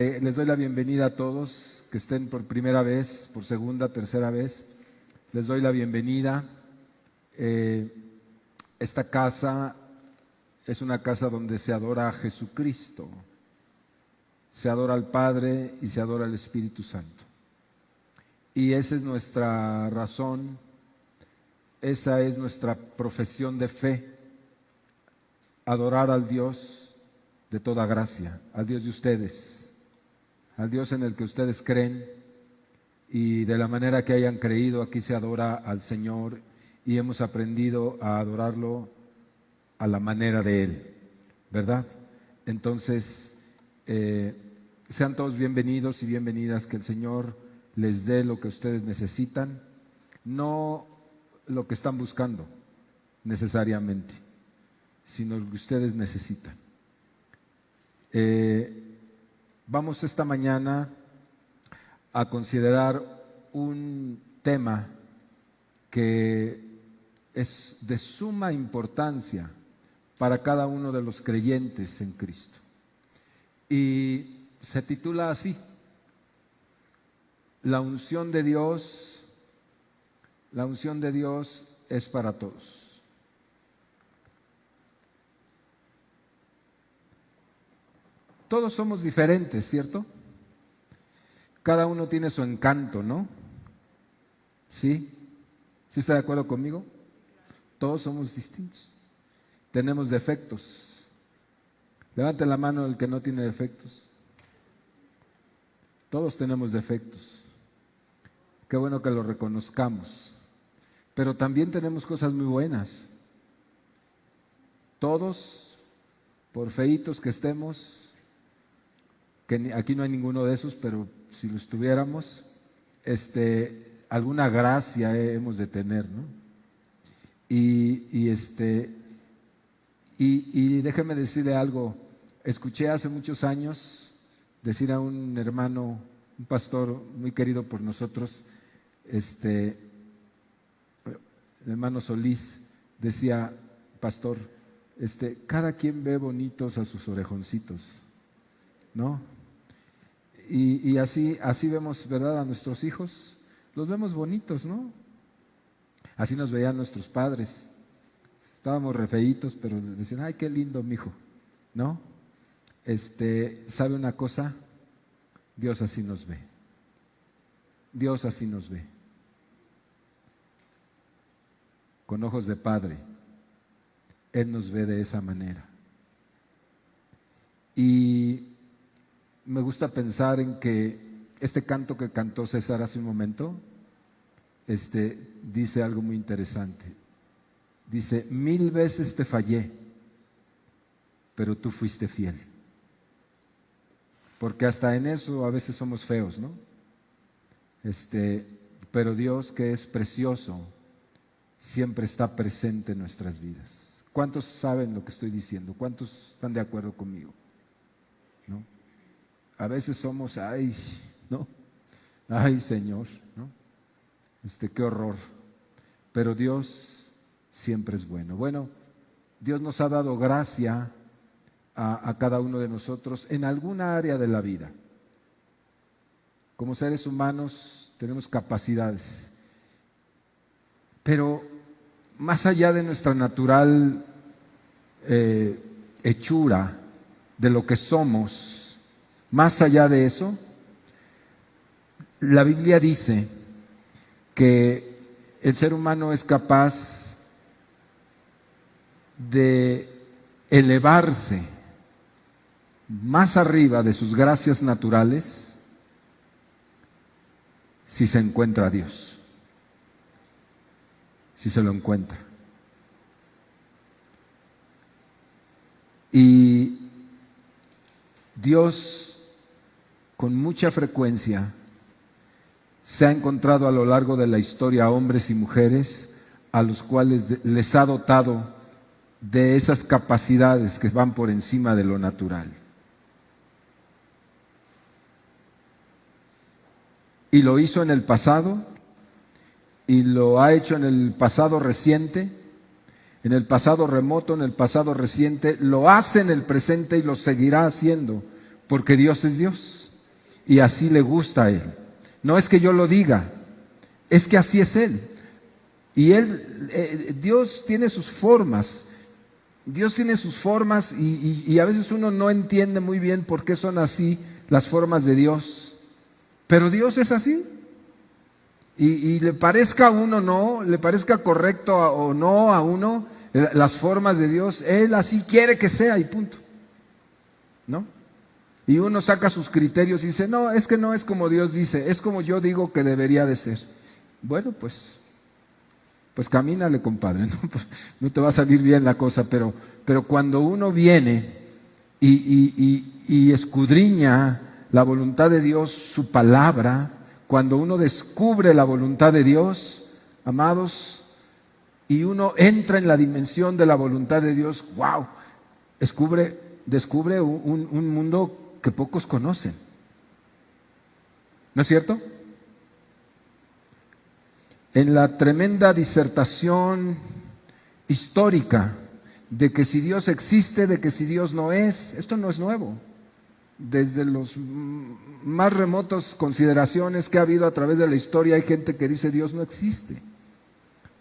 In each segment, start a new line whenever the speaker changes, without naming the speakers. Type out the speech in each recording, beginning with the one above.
Les doy la bienvenida a todos que estén por primera vez, por segunda, tercera vez. Les doy la bienvenida. Esta casa es una casa donde se adora a Jesucristo, se adora al Padre y se adora al Espíritu Santo. Y esa es nuestra razón, esa es nuestra profesión de fe, adorar al Dios de toda gracia, al Dios de ustedes, al Dios en el que ustedes creen, y de la manera que hayan creído, aquí se adora al Señor y hemos aprendido a adorarlo a la manera de Él, ¿verdad? Entonces, sean todos bienvenidos y bienvenidas, que el Señor les dé lo que ustedes necesitan, no lo que están buscando necesariamente, sino lo que ustedes necesitan. Vamos esta mañana a considerar un tema que es de suma importancia para cada uno de los creyentes en Cristo. Y se titula así: la unción de Dios es para todos. Todos somos diferentes, ¿cierto? Cada uno tiene su encanto, ¿no? ¿Sí? ¿Sí está de acuerdo conmigo? Todos somos distintos. Tenemos defectos. Levante la mano el que no tiene defectos. Todos tenemos defectos. Qué bueno que lo reconozcamos. Pero también tenemos cosas muy buenas. Todos, por feitos que estemos, que aquí no hay ninguno de esos, pero si los tuviéramos, alguna gracia hemos de tener, ¿no? Y déjeme decirle algo. Escuché hace muchos años decir a un hermano, un pastor muy querido por nosotros, el hermano Solís, decía: pastor, cada quien ve bonitos a sus orejoncitos, ¿no? Y así vemos, ¿verdad?, a nuestros hijos, los vemos bonitos, ¿no? Así nos veían nuestros padres. Estábamos re feitos, pero decían: ay, qué lindo mijo, ¿no? ¿Sabe una cosa? Dios así nos ve. Dios así nos ve. Con ojos de Padre. Él nos ve de esa manera. Y me gusta pensar en que este canto que cantó César hace un momento, dice algo muy interesante. Dice: 1000 veces te fallé, pero tú fuiste fiel. Porque hasta en eso a veces somos feos, ¿no? Pero Dios, que es precioso, siempre está presente en nuestras vidas. ¿Cuántos saben lo que estoy diciendo? ¿Cuántos están de acuerdo conmigo? ¿No? A veces somos, ay, ¿no? Ay, Señor, ¿no? Qué horror. Pero Dios siempre es bueno. Bueno, Dios nos ha dado gracia a cada uno de nosotros en alguna área de la vida. Como seres humanos tenemos capacidades, pero más allá de nuestra natural hechura, de lo que somos, más allá de eso, la Biblia dice que el ser humano es capaz de elevarse más arriba de sus gracias naturales si se encuentra a Dios, si se lo encuentra. Y Dios, con mucha frecuencia, se ha encontrado a lo largo de la historia a hombres y mujeres a los cuales les ha dotado de esas capacidades que van por encima de lo natural. Y lo hizo en el pasado, y lo ha hecho en el pasado reciente, en el pasado remoto, en el pasado reciente, lo hace en el presente y lo seguirá haciendo, porque Dios es Dios. y así le gusta a Él. No es que yo lo diga, es que así es Él. Y Dios tiene sus formas. Dios tiene sus formas y a veces uno no entiende muy bien por qué son así las formas de Dios. Pero Dios es así. Y le parezca a uno no, le parezca correcto o no a uno, las formas de Dios, Él así quiere que sea y punto. ¿No? Y uno saca sus criterios y dice, no es como Dios dice, es como yo digo que debería de ser. Bueno, pues camínale, compadre, ¿no? Pues no te va a salir bien la cosa, pero cuando uno viene y escudriña la voluntad de Dios, su palabra, cuando uno descubre la voluntad de Dios, amados, y uno entra en la dimensión de la voluntad de Dios, wow, descubre un mundo que pocos conocen. ¿No es cierto? En la tremenda disertación histórica de que si Dios existe, de que si Dios no es, esto no es nuevo. Desde los más remotos consideraciones que ha habido a través de la historia hay gente que dice Dios no existe.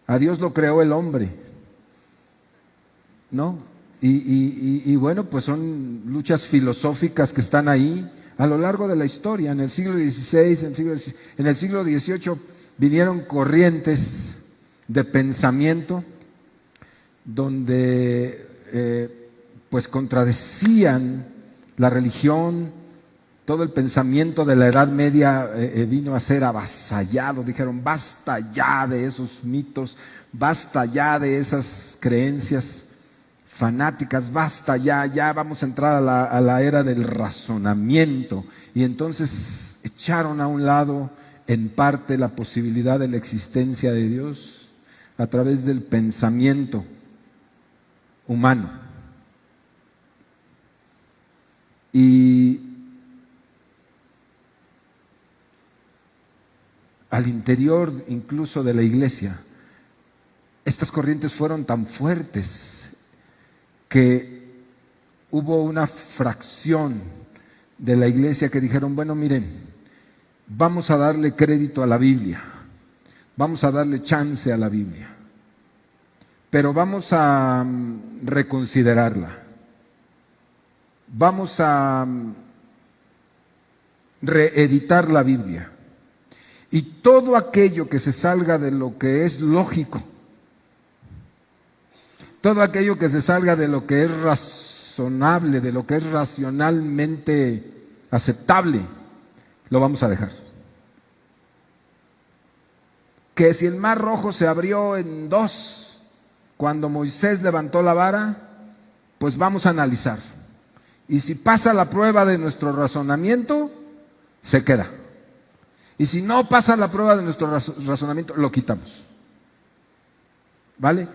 A Dios lo creó el hombre, ¿no? Y bueno, pues son luchas filosóficas que están ahí a lo largo de la historia. En el siglo XVI, en el siglo XVIII vinieron corrientes de pensamiento donde pues contradecían la religión. Todo el pensamiento de la Edad Media vino a ser avasallado. Dijeron, basta ya de esos mitos, basta ya de esas creencias fanáticas, basta ya vamos a entrar a la era del razonamiento. Y entonces echaron a un lado en parte la posibilidad de la existencia de Dios a través del pensamiento humano. Y al interior incluso de la iglesia, estas corrientes fueron tan fuertes que hubo una fracción de la iglesia que dijeron, bueno, miren, vamos a darle crédito a la Biblia, vamos a darle chance a la Biblia, pero vamos a reconsiderarla, vamos a reeditar la Biblia. Y todo aquello que se salga de lo que es lógico, todo aquello que se salga de lo que es razonable, de lo que es racionalmente aceptable, lo vamos a dejar. Que si el mar Rojo se abrió en dos cuando Moisés levantó la vara, pues vamos a analizar. Y si pasa la prueba de nuestro razonamiento, se queda. Y si no pasa la prueba de nuestro razonamiento, lo quitamos. ¿Vale?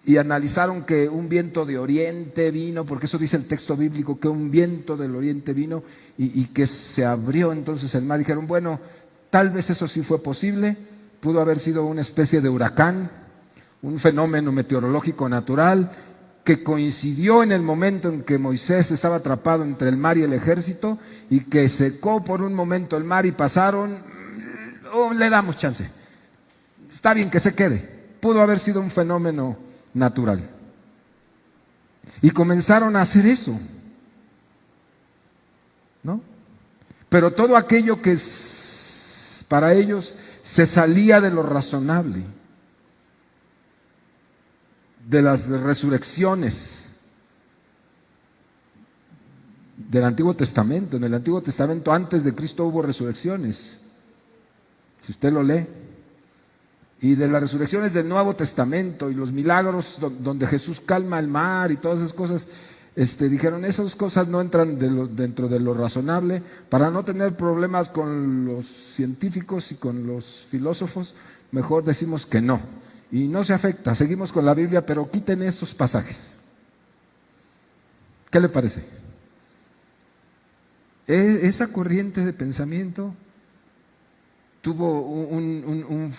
Y analizaron que un viento de oriente vino, porque eso dice el texto bíblico, que un viento del oriente vino y que se abrió entonces el mar. Dijeron, bueno, tal vez eso sí fue posible, pudo haber sido una especie de huracán, un fenómeno meteorológico natural que coincidió en el momento en que Moisés estaba atrapado entre el mar y el ejército y que secó por un momento el mar y pasaron, le damos chance. Está bien que se quede. Pudo haber sido un fenómeno natural. Y comenzaron a hacer eso, ¿no? Pero todo aquello que para ellos se salía de lo razonable, de las resurrecciones del Antiguo Testamento. En el Antiguo Testamento antes de Cristo hubo resurrecciones, si usted lo lee, y de las resurrecciones del Nuevo Testamento y los milagros donde Jesús calma el mar y todas esas cosas, dijeron, esas cosas no entran dentro de lo razonable. Para no tener problemas con los científicos y con los filósofos, mejor decimos que no. Y no se afecta, seguimos con la Biblia, pero quiten esos pasajes. ¿Qué le parece? Esa corriente de pensamiento tuvo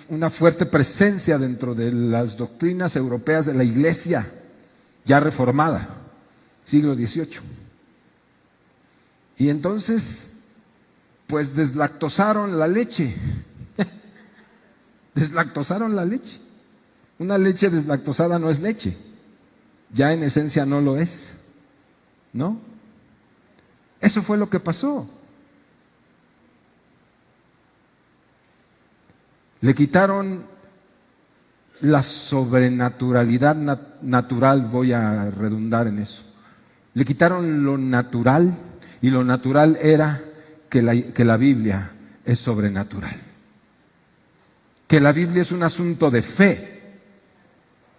una fuerte presencia dentro de las doctrinas europeas de la Iglesia ya reformada, siglo XVIII. Y entonces Pues deslactosaron la leche. Deslactosaron la leche. Una leche deslactosada no es leche. Ya en esencia no lo es. ¿No? Eso fue lo que pasó. Le quitaron la sobrenaturalidad natural, voy a redundar en eso. Le quitaron lo natural, y lo natural era que la Biblia es sobrenatural. Que la Biblia es un asunto de fe.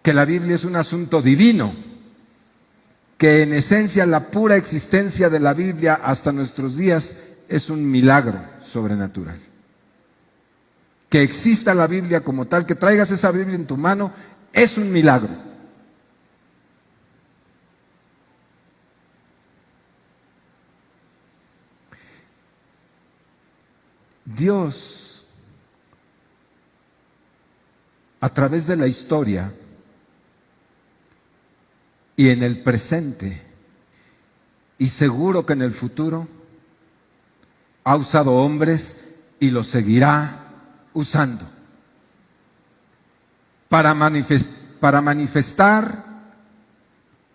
Que la Biblia es un asunto divino. Que en esencia la pura existencia de la Biblia hasta nuestros días es un milagro sobrenatural. Que exista la Biblia como tal, que traigas esa Biblia en tu mano, es un milagro. Dios, a través de la historia y en el presente, y seguro que en el futuro, ha usado hombres y los seguirá usando para manifestar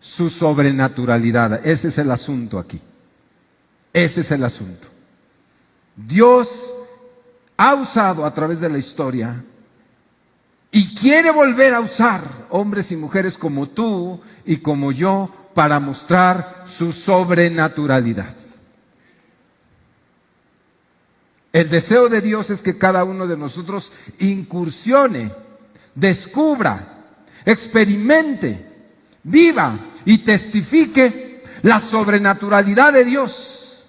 su sobrenaturalidad. Ese es el asunto aquí. Ese es el asunto. Dios ha usado a través de la historia y quiere volver a usar hombres y mujeres como tú y como yo para mostrar su sobrenaturalidad. El deseo de Dios es que cada uno de nosotros incursione, descubra, experimente, viva y testifique la sobrenaturalidad de Dios,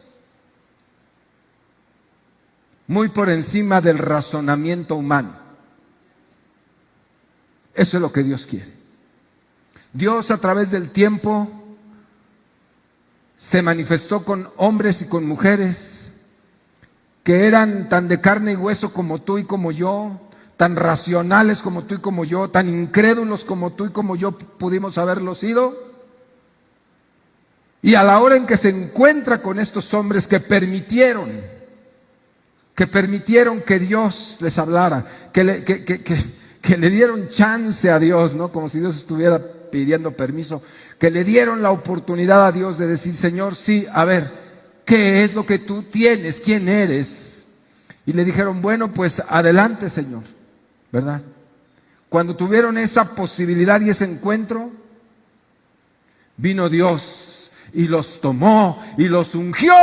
muy por encima del razonamiento humano. Eso es lo que Dios quiere. Dios a través del tiempo se manifestó con hombres y con mujeres que eran tan de carne y hueso como tú y como yo, tan racionales como tú y como yo, tan incrédulos como tú y como yo pudimos haberlo sido. Y a la hora en que se encuentra con estos hombres que permitieron que Dios les hablara, que le dieron chance a Dios, ¿no? Como si Dios estuviera pidiendo permiso, que le dieron la oportunidad a Dios de decir, Señor, sí, a ver, ¿qué es lo que tú tienes? ¿Quién eres? Y le dijeron, bueno, pues adelante, Señor, ¿verdad? Cuando tuvieron esa posibilidad y ese encuentro, vino Dios y los tomó y los ungió.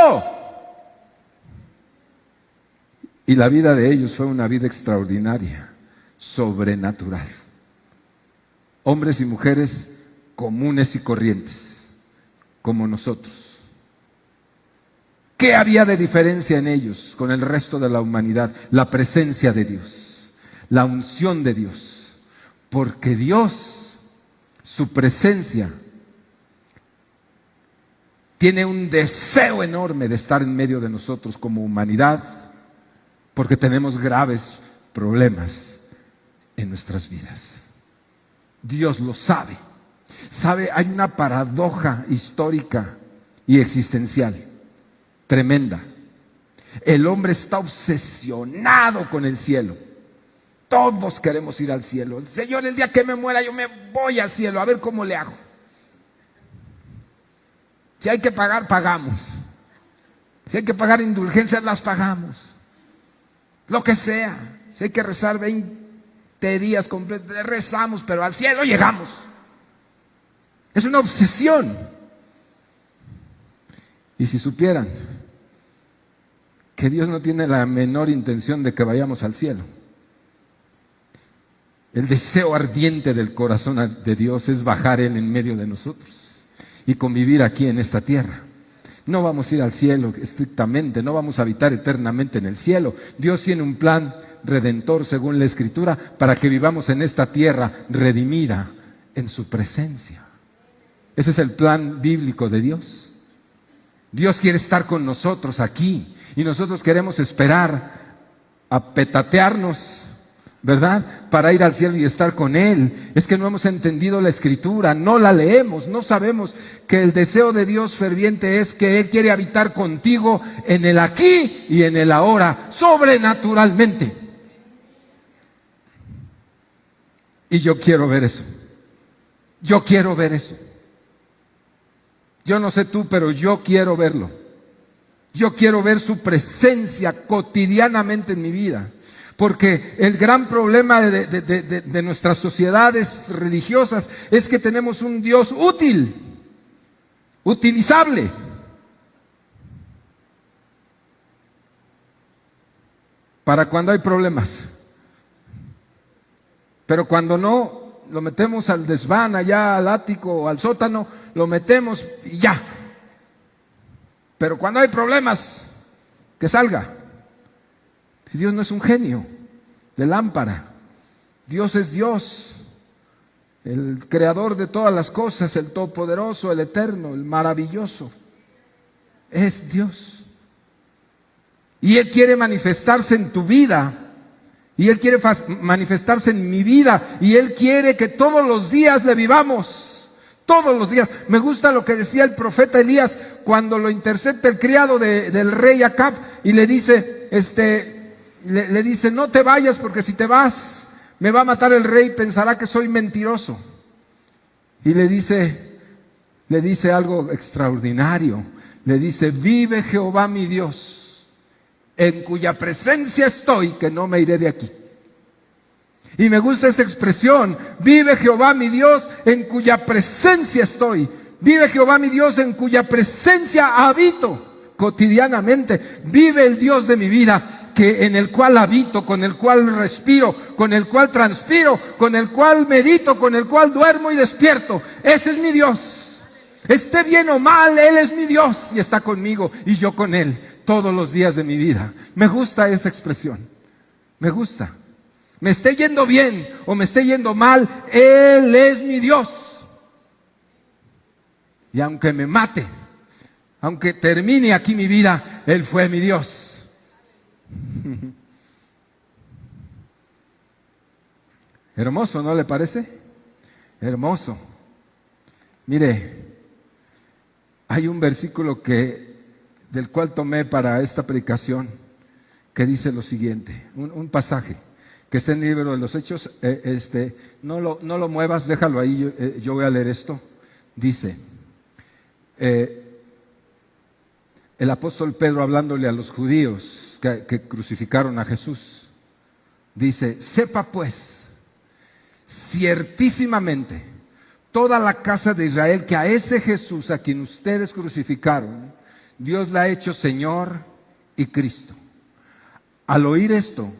Y la vida de ellos fue una vida extraordinaria, sobrenatural. Hombres y mujeres comunes y corrientes, como nosotros. ¿Qué había de diferencia en ellos con el resto de la humanidad? La presencia de Dios, la unción de Dios. Porque Dios, su presencia, tiene un deseo enorme de estar en medio de nosotros como humanidad, porque tenemos graves problemas en nuestras vidas. Dios lo sabe. Sabe, hay una paradoja histórica y existencial tremenda. El hombre está obsesionado con el cielo. Todos queremos ir al cielo. Señor, el día que me muera yo me voy al cielo, a ver cómo le hago. Si hay que pagar, pagamos. Si hay que pagar indulgencias, las pagamos. Lo que sea. Si hay que rezar 20 días completos, rezamos, pero al cielo llegamos. Es una obsesión. Y si supieran que Dios no tiene la menor intención de que vayamos al cielo. El deseo ardiente del corazón de Dios es bajar Él en medio de nosotros y convivir aquí en esta tierra. No vamos a ir al cielo estrictamente, no vamos a habitar eternamente en el cielo. Dios tiene un plan redentor según la Escritura para que vivamos en esta tierra redimida en su presencia. Ese es el plan bíblico de Dios. Dios quiere estar con nosotros aquí y nosotros queremos esperar a petatearnos, ¿verdad? Para ir al cielo y estar con Él. Es que no hemos entendido la Escritura, no la leemos, no sabemos que el deseo de Dios ferviente es que Él quiere habitar contigo en el aquí y en el ahora, sobrenaturalmente. Y yo quiero ver eso. Yo quiero ver eso. Yo no sé tú, pero yo quiero verlo. Yo quiero ver su presencia cotidianamente en mi vida. Porque el gran problema de nuestras sociedades religiosas es que tenemos un Dios útil, utilizable. Para cuando hay problemas. Pero cuando no, lo metemos al desván, allá al ático o al sótano, lo metemos y ya. Pero cuando hay problemas, que salga. Dios no es un genio de lámpara. Dios es Dios, el creador de todas las cosas, el todopoderoso, el eterno, el maravilloso. Es Dios. Y Él quiere manifestarse en tu vida. Y Él quiere manifestarse en mi vida. Y Él quiere que todos los días le vivamos. Todos los días. Me gusta lo que decía el profeta Elías cuando lo intercepta el criado del rey Acab y le dice, le dice, no te vayas porque si te vas me va a matar el rey, pensará que soy mentiroso. Y le dice algo extraordinario. Le dice, vive Jehová mi Dios, en cuya presencia estoy, que no me iré de aquí. Y me gusta esa expresión, vive Jehová mi Dios, en cuya presencia estoy. Vive Jehová mi Dios, en cuya presencia habito cotidianamente. Vive el Dios de mi vida, en el cual habito, con el cual respiro, con el cual transpiro, con el cual medito, con el cual duermo y despierto. Ese es mi Dios. Esté bien o mal, Él es mi Dios y está conmigo y yo con Él todos los días de mi vida. Me gusta esa expresión. Me gusta. Me esté yendo bien o me esté yendo mal, Él es mi Dios. Y aunque me mate, aunque termine aquí mi vida, Él fue mi Dios. Hermoso, ¿no le parece? Hermoso. Mire, hay un versículo del cual tomé para esta predicación que dice lo siguiente, un pasaje que está en el libro de los Hechos, no lo muevas, déjalo ahí, yo voy a leer esto. Dice, el apóstol Pedro hablándole a los judíos que crucificaron a Jesús, dice, sepa pues, ciertísimamente, toda la casa de Israel, que a ese Jesús a quien ustedes crucificaron, Dios la ha hecho Señor y Cristo. Al oír esto,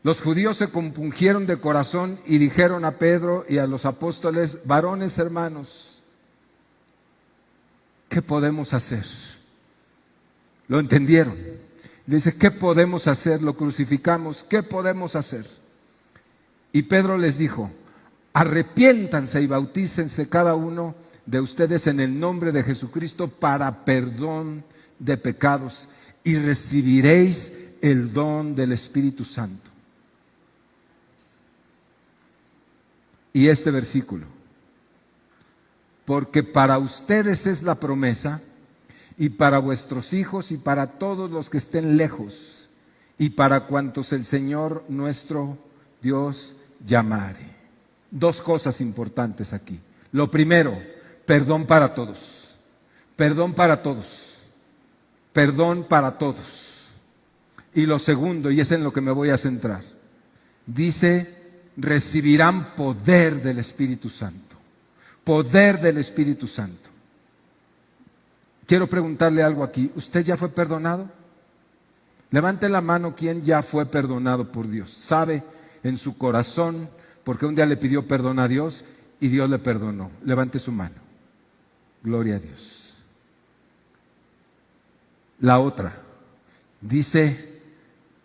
los judíos se compungieron de corazón y dijeron a Pedro y a los apóstoles, varones hermanos, ¿qué podemos hacer? ¿Lo entendieron? Dice, ¿qué podemos hacer? Lo crucificamos, ¿qué podemos hacer? Y Pedro les dijo, arrepiéntanse y bautícense cada uno de ustedes en el nombre de Jesucristo para perdón de pecados y recibiréis el don del Espíritu Santo. Y este versículo, porque para ustedes es la promesa, y para vuestros hijos y para todos los que estén lejos, y para cuantos el Señor nuestro Dios llamare. Dos cosas importantes aquí. Lo primero, perdón para todos. Perdón para todos. Perdón para todos. Y lo segundo, y es en lo que me voy a centrar, dice, recibirán poder del Espíritu Santo. Poder del Espíritu Santo. Quiero preguntarle algo aquí. ¿Usted ya fue perdonado? Levante la mano quien ya fue perdonado por Dios. Sabe en su corazón, porque un día le pidió perdón a Dios y Dios le perdonó. Levante su mano. Gloria a Dios. La otra, dice,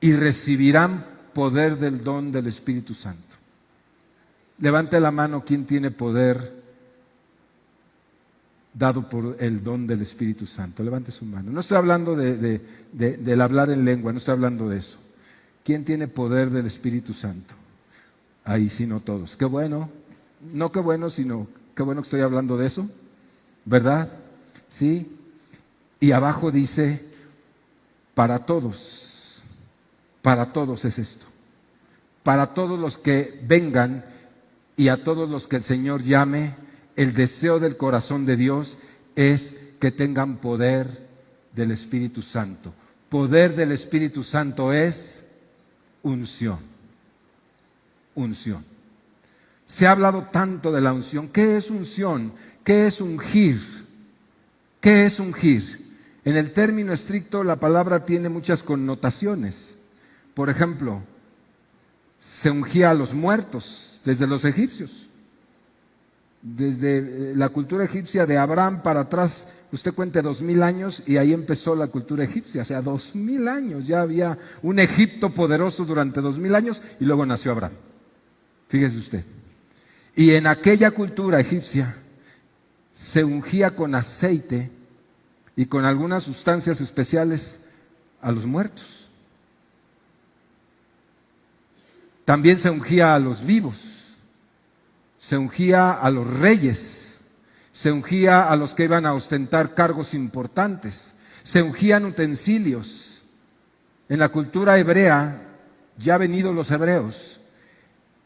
y recibirán poder del don del Espíritu Santo. Levante la mano quien tiene poder dado por el don del Espíritu Santo. Levante su mano. No estoy hablando del hablar en lengua, no estoy hablando de eso. ¿quién tiene poder del Espíritu Santo? Ahí sí, no todos. Qué bueno, no qué bueno, sino qué bueno que estoy hablando de eso, ¿verdad? Sí. Y abajo dice, para todos es esto. Para todos los que vengan y a todos los que el Señor llame, el deseo del corazón de Dios es que tengan poder del Espíritu Santo. Poder del Espíritu Santo es unción. Unción. Se ha hablado tanto de la unción. ¿Qué es unción? ¿Qué es ungir? ¿Qué es ungir? En el término estricto la palabra tiene muchas connotaciones. Por ejemplo, se ungía a los muertos desde los egipcios. Desde la cultura egipcia de Abraham para atrás, usted cuente 2000 años y ahí empezó la cultura egipcia. O sea, 2000 años, ya había un Egipto poderoso durante 2000 años y luego nació Abraham. Fíjese usted. Y en aquella cultura egipcia se ungía con aceite y con algunas sustancias especiales a los muertos. También se ungía a los vivos, se ungía a los reyes, se ungía a los que iban a ostentar cargos importantes, se ungían utensilios. En la cultura hebrea, ya venidos los hebreos,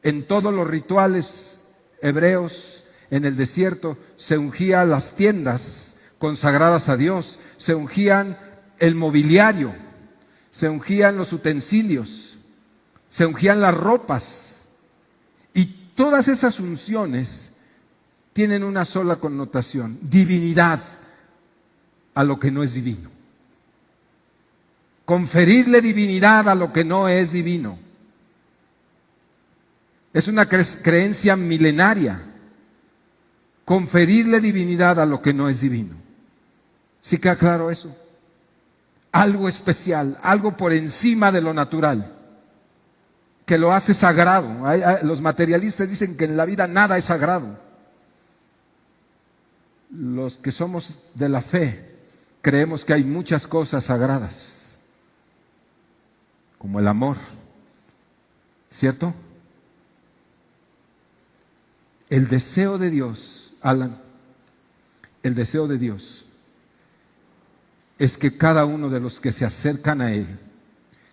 en todos los rituales hebreos en el desierto se ungían las tiendas consagradas a Dios, se ungían el mobiliario, se ungían los utensilios, se ungían las ropas, y todas esas unciones tienen una sola connotación: divinidad a lo que no es divino. Conferirle divinidad a lo que no es divino. Es una creencia milenaria. Conferirle divinidad a lo que no es divino. ¿Sí queda claro eso? Algo especial, algo por encima de lo natural, que lo hace sagrado. Los materialistas dicen que en la vida nada es sagrado. Los que somos de la fe creemos que hay muchas cosas sagradas, como el amor, ¿cierto? El deseo de Dios, Alan, el deseo de Dios es que cada uno de los que se acercan a Él,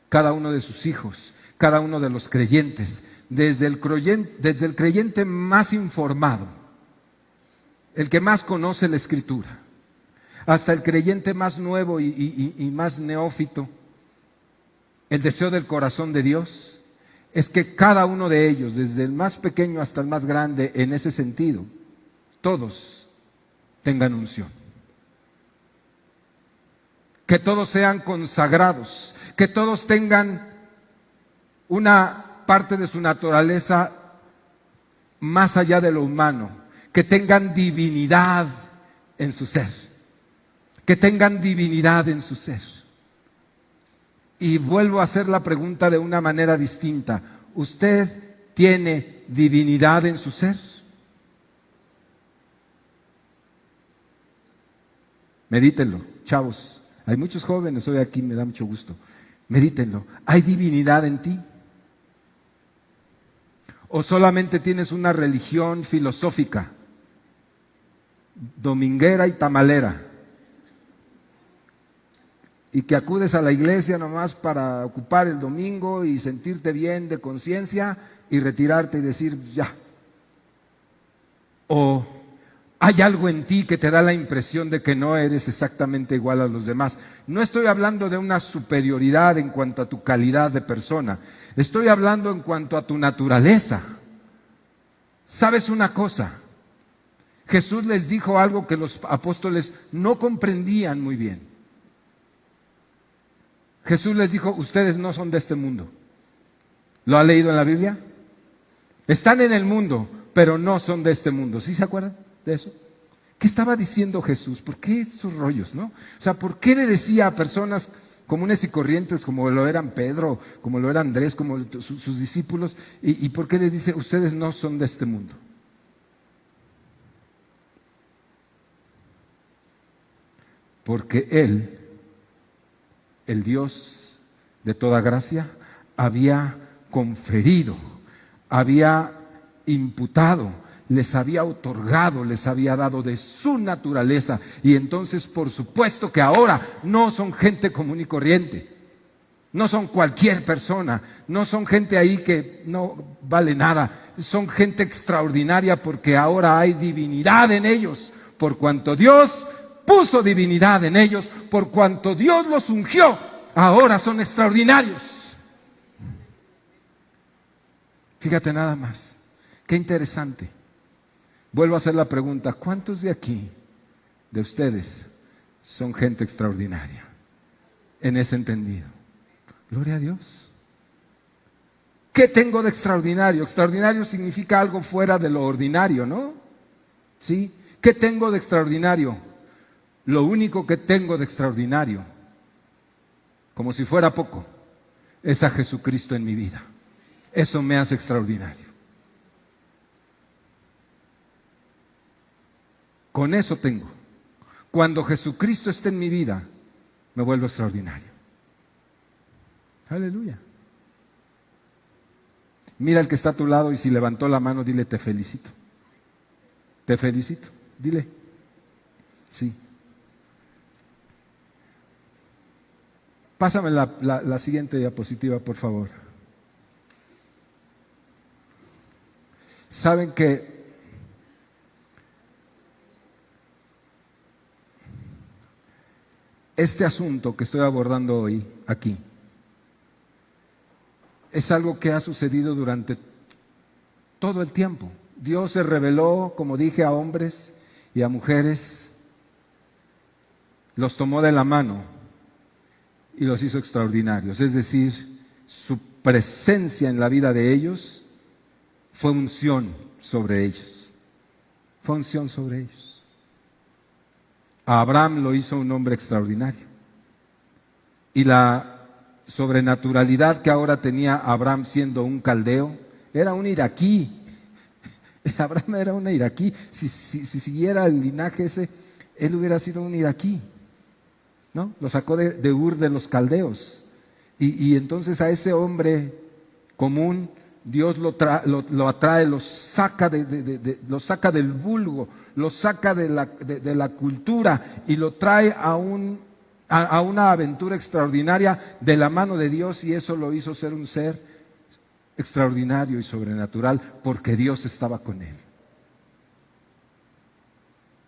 cada uno de sus hijos, cada uno de los creyentes, desde el creyente más informado, el que más conoce la Escritura, hasta el creyente más nuevo y más neófito, el deseo del corazón de Dios es que cada uno de ellos, desde el más pequeño hasta el más grande, en ese sentido, todos tengan unción. Que todos sean consagrados, que todos tengan una parte de su naturaleza más allá de lo humano, que tengan divinidad en su ser, que tengan divinidad en su ser. Y vuelvo a hacer la pregunta de una manera distinta: ¿usted tiene divinidad en su ser? Medítenlo, chavos. Hay muchos jóvenes hoy aquí, me da mucho gusto. Medítenlo. ¿Hay divinidad en ti? ¿O solamente tienes una religión filosófica, dominguera y tamalera, y que acudes a la iglesia nomás para ocupar el domingo y sentirte bien de conciencia y retirarte y decir ya? ¿O hay algo en ti que te da la impresión de que no eres exactamente igual a los demás? No estoy hablando de una superioridad en cuanto a tu calidad de persona, estoy hablando en cuanto a tu naturaleza. ¿Sabes una cosa? Jesús les dijo algo que los apóstoles no comprendían muy bien. Jesús les dijo: ustedes no son de este mundo. ¿Lo ha leído en la Biblia? Están en el mundo, pero no son de este mundo. ¿Sí se acuerdan de eso? ¿Qué estaba diciendo Jesús? ¿Por qué esos rollos, no? O sea, ¿por qué le decía a personas comunes y corrientes, como lo eran Pedro, como lo era Andrés, como sus discípulos, y por qué les dice: ustedes no son de este mundo? Porque Él, el Dios de toda gracia, había conferido, había imputado, les había otorgado, les había dado de su naturaleza. Y entonces, por supuesto que ahora no son gente común y corriente, no son cualquier persona, no son gente ahí que no vale nada, son gente extraordinaria porque ahora hay divinidad en ellos, por cuanto Dios puso divinidad en ellos, por cuanto Dios los ungió, ahora son extraordinarios. Fíjate nada más, qué interesante. Vuelvo a hacer la pregunta, ¿cuántos de aquí, de ustedes, son gente extraordinaria en ese entendido? Gloria a Dios. ¿Qué tengo de extraordinario? Extraordinario significa algo fuera de lo ordinario, ¿no? ¿Sí? ¿Qué tengo de extraordinario? Lo único que tengo de extraordinario, como si fuera poco, es a Jesucristo en mi vida. Eso me hace extraordinario. Con eso tengo. Cuando Jesucristo esté en mi vida, me vuelvo extraordinario. Aleluya. Mira al que está a tu lado y si levantó la mano, dile: te felicito. Te felicito. Dile. Sí. Pásame la siguiente diapositiva, por favor. Saben que este asunto que estoy abordando hoy aquí es algo que ha sucedido durante todo el tiempo. Dios se reveló, como dije, a hombres y a mujeres, los tomó de la mano y los hizo extraordinarios. Es decir, su presencia en la vida de ellos fue unción sobre ellos. Fue unción sobre ellos. A Abraham lo hizo un hombre extraordinario. Y la sobrenaturalidad que ahora tenía Abraham siendo un caldeo, era un iraquí. Abraham era un iraquí. Si siguiera el linaje ese, él hubiera sido un iraquí, ¿no? Lo sacó de Ur de los caldeos. Y entonces a ese hombre común, Dios lo atrae, lo saca del vulgo, lo saca de la cultura y lo trae a una aventura extraordinaria de la mano de Dios, y eso lo hizo ser un ser extraordinario y sobrenatural porque Dios estaba con él.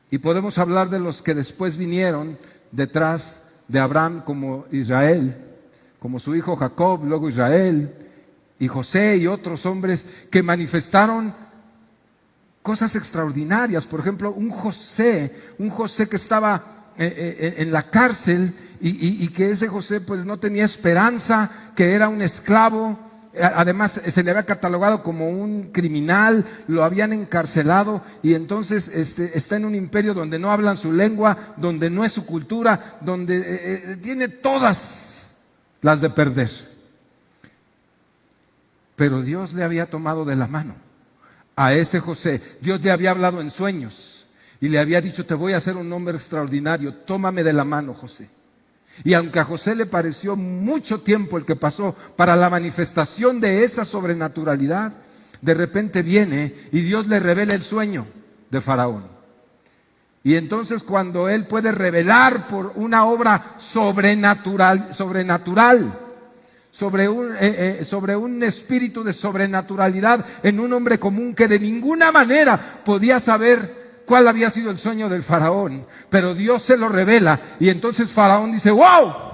Y podemos hablar de los que después vinieron detrás de Abraham, como Israel, como su hijo Jacob, luego Israel y José y otros hombres que manifestaron cosas extraordinarias. Por ejemplo, un José que estaba en la cárcel y que ese José pues no tenía esperanza, que era un esclavo, además se le había catalogado como un criminal, lo habían encarcelado y entonces está en un imperio donde no hablan su lengua, donde no es su cultura, donde tiene todas las de perder. Pero Dios le había tomado de la mano a ese José. Dios le había hablado en sueños y le había dicho: te voy a hacer un hombre extraordinario, tómame de la mano, José. Y aunque a José le pareció mucho tiempo el que pasó para la manifestación de esa sobrenaturalidad, de repente viene y Dios le revela el sueño de Faraón. Y entonces cuando él puede revelar por una obra sobrenatural, sobre un espíritu de sobrenaturalidad en un hombre común que de ninguna manera podía saber cuál había sido el sueño del faraón, pero Dios se lo revela y entonces Faraón dice: ¡wow!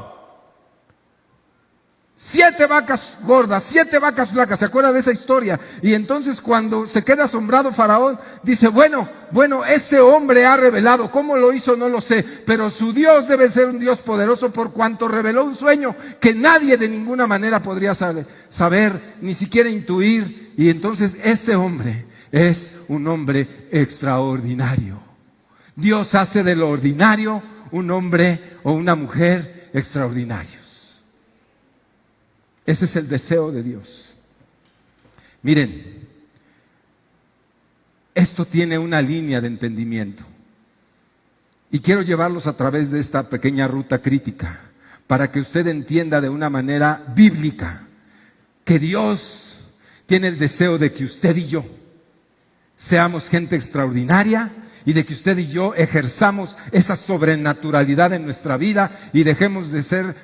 7 vacas gordas, 7 vacas flacas, ¿se acuerda de esa historia? Y entonces cuando se queda asombrado Faraón, dice: bueno, este hombre ha revelado, ¿cómo lo hizo? No lo sé, pero su Dios debe ser un Dios poderoso por cuanto reveló un sueño que nadie de ninguna manera podría saber, ni siquiera intuir. Y entonces este hombre es un hombre extraordinario. Dios hace de lo ordinario un hombre o una mujer extraordinarios. Ese es el deseo de Dios. Miren, esto tiene una línea de entendimiento y quiero llevarlos a través de esta pequeña ruta crítica para que usted entienda de una manera bíblica que Dios tiene el deseo de que usted y yo seamos gente extraordinaria y de que usted y yo ejerzamos esa sobrenaturalidad en nuestra vida y dejemos de ser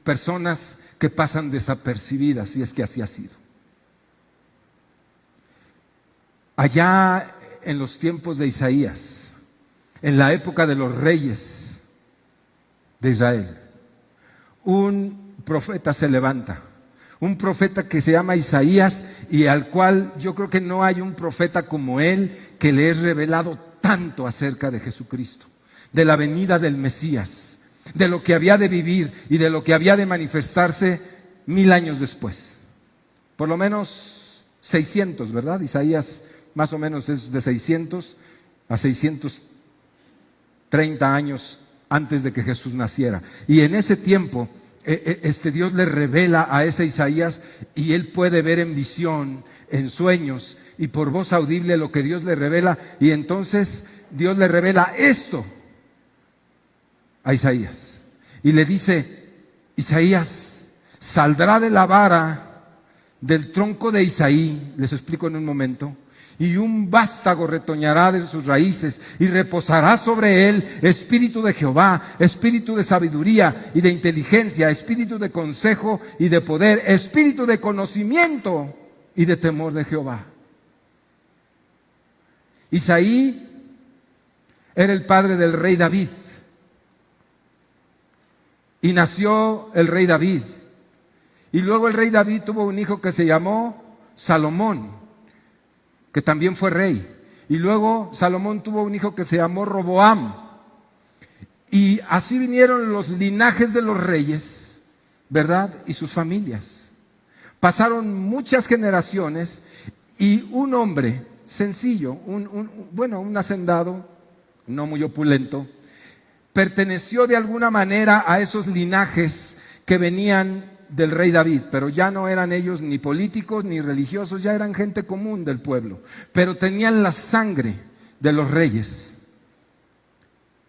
personas que pasan desapercibidas, si es que así ha sido. Allá en los tiempos de Isaías, en la época de los reyes de Israel, un profeta se levanta, un profeta que se llama Isaías y al cual yo creo que no hay un profeta como él que le es revelado tanto acerca de Jesucristo, de la venida del Mesías, de lo que había de vivir y de lo que había de manifestarse 1000 años después. Por lo menos 600, ¿verdad? Isaías más o menos es de 600 a 630 años antes de que Jesús naciera. Y en ese tiempo, Dios le revela a ese Isaías y él puede ver en visión, en sueños y por voz audible lo que Dios le revela. Y entonces Dios le revela esto a Isaías. Y le dice, Isaías, saldrá de la vara del tronco de Isaí, les explico en un momento, y un vástago retoñará de sus raíces y reposará sobre él espíritu de Jehová, espíritu de sabiduría y de inteligencia, espíritu de consejo y de poder, espíritu de conocimiento y de temor de Jehová. Isaí era el padre del rey David y nació el rey David y luego el rey David tuvo un hijo que se llamó Salomón, que también fue rey. Y luego Salomón tuvo un hijo que se llamó Roboam. Y así vinieron los linajes de los reyes, ¿verdad? Y sus familias. Pasaron muchas generaciones y un hombre sencillo, un hacendado, no muy opulento, perteneció de alguna manera a esos linajes que venían del rey David, pero ya no eran ellos ni políticos ni religiosos, ya eran gente común del pueblo, pero tenían la sangre de los reyes.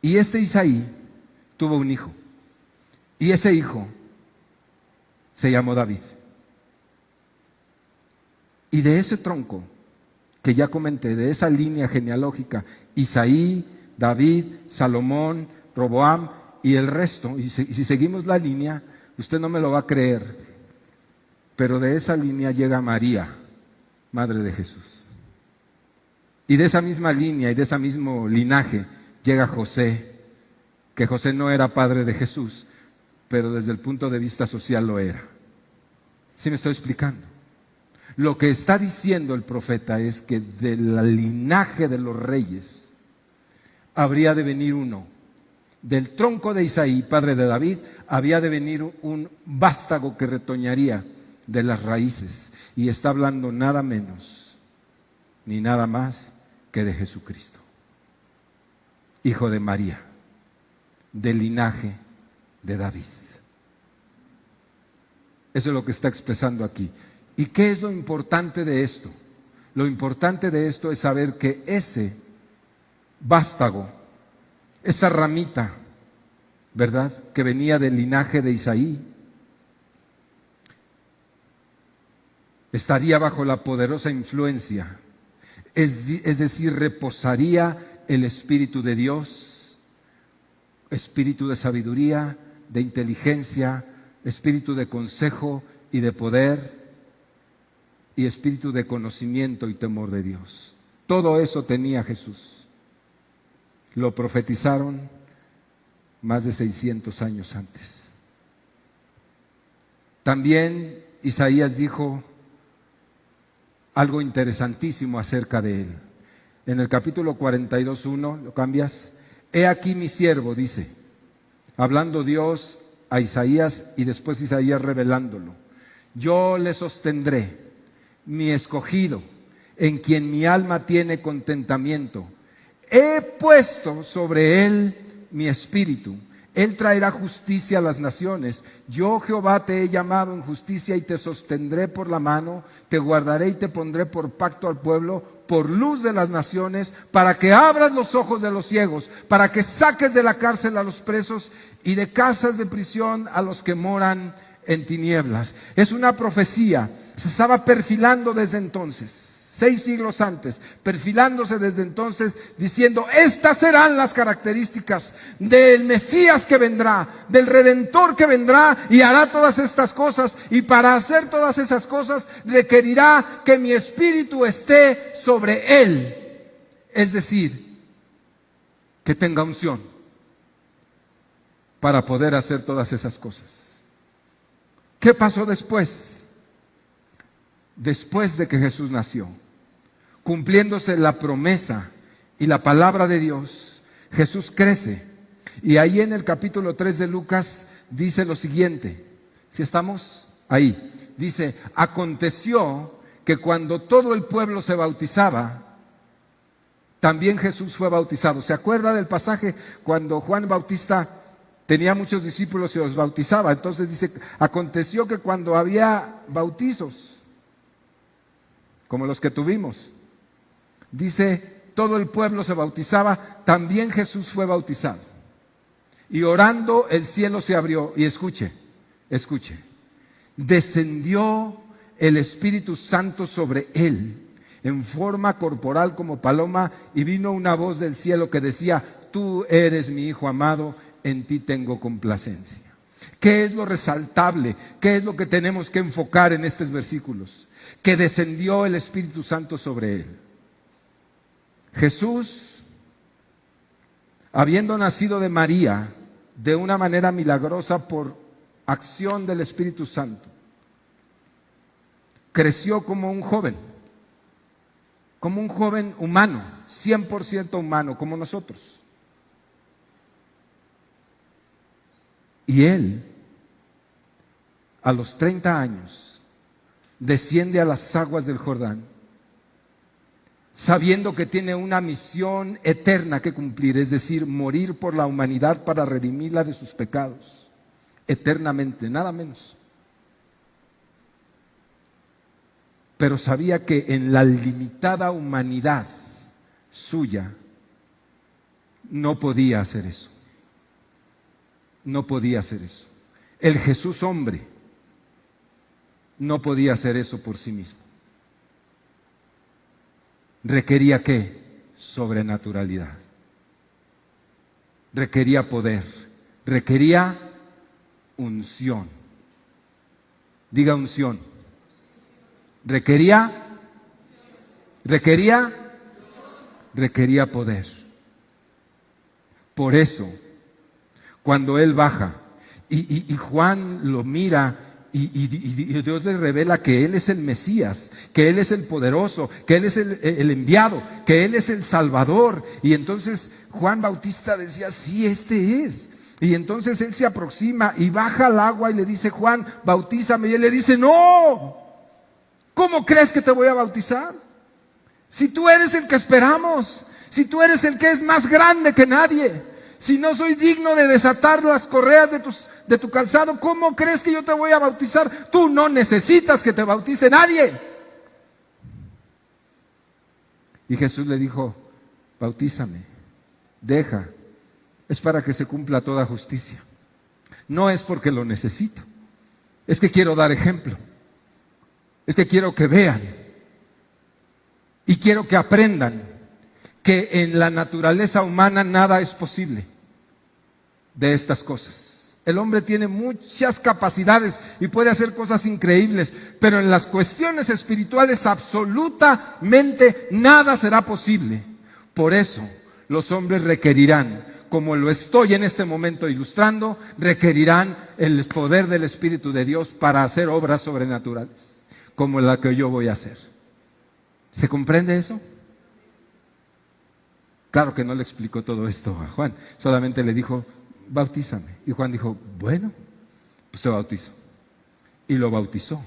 Y este Isaí tuvo un hijo, y ese hijo se llamó David. Y de ese tronco que ya comenté, de esa línea genealógica, Isaí, David, Salomón, Roboam y el resto, y si seguimos la línea, usted no me lo va a creer, pero de esa línea llega María, madre de Jesús. Y de esa misma línea y de ese mismo linaje llega José, que José no era padre de Jesús, pero desde el punto de vista social lo era. ¿Sí me estoy explicando? Lo que está diciendo el profeta es que del linaje de los reyes habría de venir uno. Del tronco de Isaí, padre de David, había de venir un vástago que retoñaría de las raíces. Y está hablando nada menos ni nada más que de Jesucristo, hijo de María, del linaje de David. Eso es lo que está expresando aquí. ¿Y qué es lo importante de esto? Lo importante de esto es saber que ese vástago, esa ramita, ¿verdad?, que venía del linaje de Isaí, estaría bajo la poderosa influencia, es decir, reposaría el Espíritu de Dios, espíritu de sabiduría, de inteligencia, espíritu de consejo y de poder, y espíritu de conocimiento y temor de Dios. Todo eso tenía Jesús. Lo profetizaron más de 600 años antes. También Isaías dijo algo interesantísimo acerca de él. En el capítulo 42:1, ¿lo cambias? He aquí mi siervo, dice, hablando Dios a Isaías y después Isaías revelándolo. Yo le sostendré, mi escogido, en quien mi alma tiene contentamiento. He puesto sobre él mi espíritu. Él traerá justicia a las naciones. Yo, Jehová, te he llamado en justicia y te sostendré por la mano, te guardaré y te pondré por pacto al pueblo, por luz de las naciones, para que abras los ojos de los ciegos, para que saques de la cárcel a los presos y de casas de prisión a los que moran en tinieblas. Es una profecía, se estaba perfilando desde entonces. 6 siglos antes, perfilándose desde entonces, diciendo, estas serán las características del Mesías que vendrá, del Redentor que vendrá y hará todas estas cosas. Y para hacer todas esas cosas requerirá que mi espíritu esté sobre él. Es decir, que tenga unción para poder hacer todas esas cosas. ¿Qué pasó después? Después de que Jesús nació, cumpliéndose la promesa y la palabra de Dios, Jesús crece. Y ahí en el capítulo 3 de Lucas dice lo siguiente, si estamos ahí, dice, aconteció que cuando todo el pueblo se bautizaba, también Jesús fue bautizado. ¿Se acuerda del pasaje cuando Juan Bautista tenía muchos discípulos y los bautizaba? Entonces dice, aconteció que cuando había bautizos, como los que tuvimos, dice, todo el pueblo se bautizaba, también Jesús fue bautizado. Y orando el cielo se abrió, y escuche, descendió el Espíritu Santo sobre él, en forma corporal como paloma, y vino una voz del cielo que decía, tú eres mi Hijo amado, en ti tengo complacencia. ¿Qué es lo resaltable? ¿Qué es lo que tenemos que enfocar en estos versículos? Que descendió el Espíritu Santo sobre él. Jesús, habiendo nacido de María de una manera milagrosa por acción del Espíritu Santo, creció como un joven humano, 100% humano, como nosotros. Y él, a los 30 años, desciende a las aguas del Jordán, sabiendo que tiene una misión eterna que cumplir, es decir, morir por la humanidad para redimirla de sus pecados, eternamente, nada menos. Pero sabía que en la limitada humanidad suya no podía hacer eso. No podía hacer eso. El Jesús hombre no podía hacer eso por sí mismo. Requería ¿qué? Sobrenaturalidad. Requería poder. Requería unción. Diga unción. Requería poder. Por eso, cuando él baja y Juan lo mira y Dios le revela que él es el Mesías, que él es el poderoso, que él es el enviado, que él es el Salvador, y entonces Juan Bautista decía, sí, este es. Y entonces él se aproxima y baja al agua y le dice, Juan, bautízame, y él le dice, no, ¿cómo crees que te voy a bautizar? Si tú eres el que esperamos, si tú eres el que es más grande que nadie, si no soy digno de desatar las correas de tu calzado, ¿cómo crees que yo te voy a bautizar? Tú no necesitas que te bautice nadie. Y Jesús le dijo, bautízame, deja, es para que se cumpla toda justicia. No es porque lo necesito, es que quiero dar ejemplo, es que quiero que vean y quiero que aprendan que en la naturaleza humana nada es posible de estas cosas. El hombre tiene muchas capacidades y puede hacer cosas increíbles, pero en las cuestiones espirituales absolutamente nada será posible. Por eso los hombres requerirán, como lo estoy en este momento ilustrando, requerirán el poder del Espíritu de Dios para hacer obras sobrenaturales, como la que yo voy a hacer. ¿Se comprende eso? Claro que no le explicó todo esto a Juan, solamente le dijo, bautízame. Y Juan dijo, bueno, pues te bautizo. Y lo bautizó.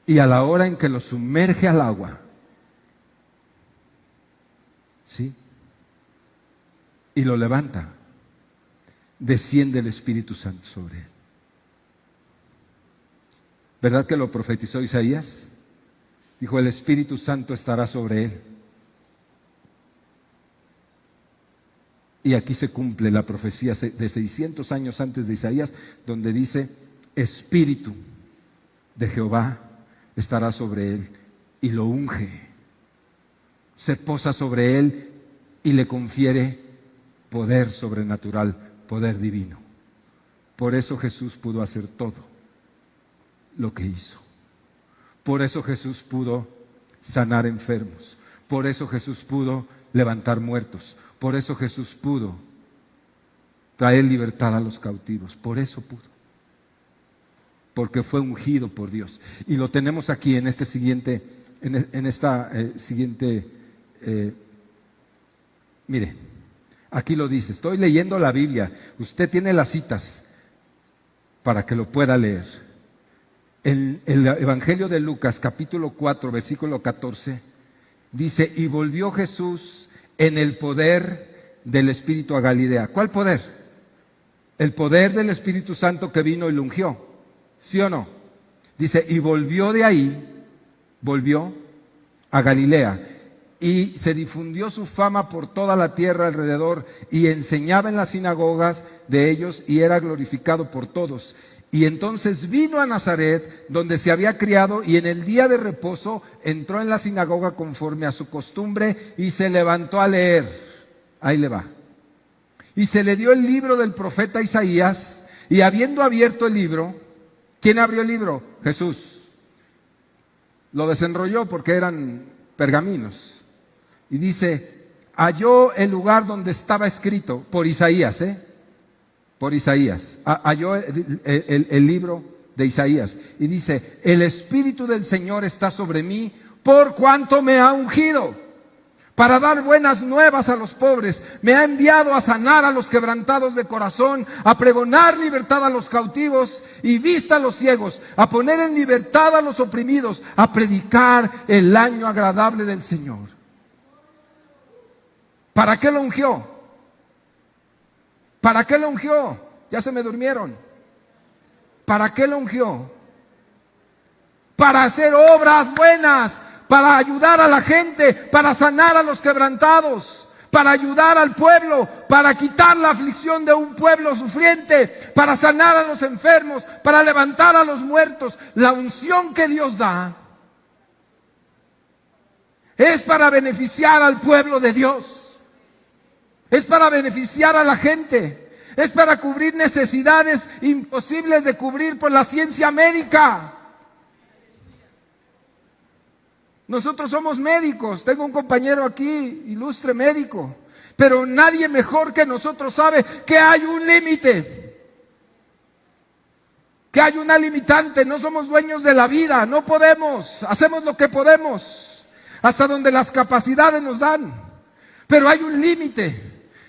Y a la hora en que lo sumerge al agua, ¿sí? Y lo levanta, desciende el Espíritu Santo sobre él. ¿Verdad que lo profetizó Isaías? Dijo, el Espíritu Santo estará sobre él. Y aquí se cumple la profecía de 600 años antes de Isaías, donde dice, Espíritu de Jehová estará sobre él y lo unge. Se posa sobre él y le confiere poder sobrenatural, poder divino. Por eso Jesús pudo hacer todo lo que hizo. Por eso Jesús pudo sanar enfermos. Por eso Jesús pudo levantar muertos. Por eso Jesús pudo traer libertad a los cautivos. Por eso pudo. Porque fue ungido por Dios. Y lo tenemos aquí en este siguiente, mire, aquí lo dice. Estoy leyendo la Biblia. Usted tiene las citas para que lo pueda leer. En el Evangelio de Lucas, capítulo 4, versículo 14, dice: y volvió Jesús en el poder del Espíritu a Galilea. ¿Cuál poder? El poder del Espíritu Santo que vino y lo ungió. ¿Sí o no? Dice, y volvió de ahí, volvió a Galilea, y se difundió su fama por toda la tierra alrededor, y enseñaba en las sinagogas de ellos, y era glorificado por todos. Y entonces vino a Nazaret, donde se había criado, y en el día de reposo entró en la sinagoga conforme a su costumbre, y se levantó a leer. Ahí le va. Y se le dio el libro del profeta Isaías, y habiendo abierto el libro, ¿quién abrió el libro? Jesús. Lo desenrolló porque eran pergaminos. Y dice, halló el lugar donde estaba escrito, por Isaías, por Isaías. Halló el libro de Isaías. Y dice, el Espíritu del Señor está sobre mí, por cuanto me ha ungido para dar buenas nuevas a los pobres. Me ha enviado a sanar a los quebrantados de corazón, a pregonar libertad a los cautivos y vista a los ciegos, a poner en libertad a los oprimidos, a predicar el año agradable del Señor. ¿Para qué lo ungió? ¿Para qué lo ungió? Ya se me durmieron. ¿Para qué lo ungió? Para hacer obras buenas, para ayudar a la gente, para sanar a los quebrantados, para ayudar al pueblo, para quitar la aflicción de un pueblo sufriente, para sanar a los enfermos, para levantar a los muertos. La unción que Dios da es para beneficiar al pueblo de Dios, es para beneficiar a la gente, es para cubrir necesidades imposibles de cubrir por la ciencia médica. Nosotros somos médicos, tengo un compañero aquí, ilustre médico, pero nadie mejor que nosotros sabe que hay un límite, que hay una limitante. No somos dueños de la vida, no podemos, hacemos lo que podemos, hasta donde las capacidades nos dan, pero hay un límite.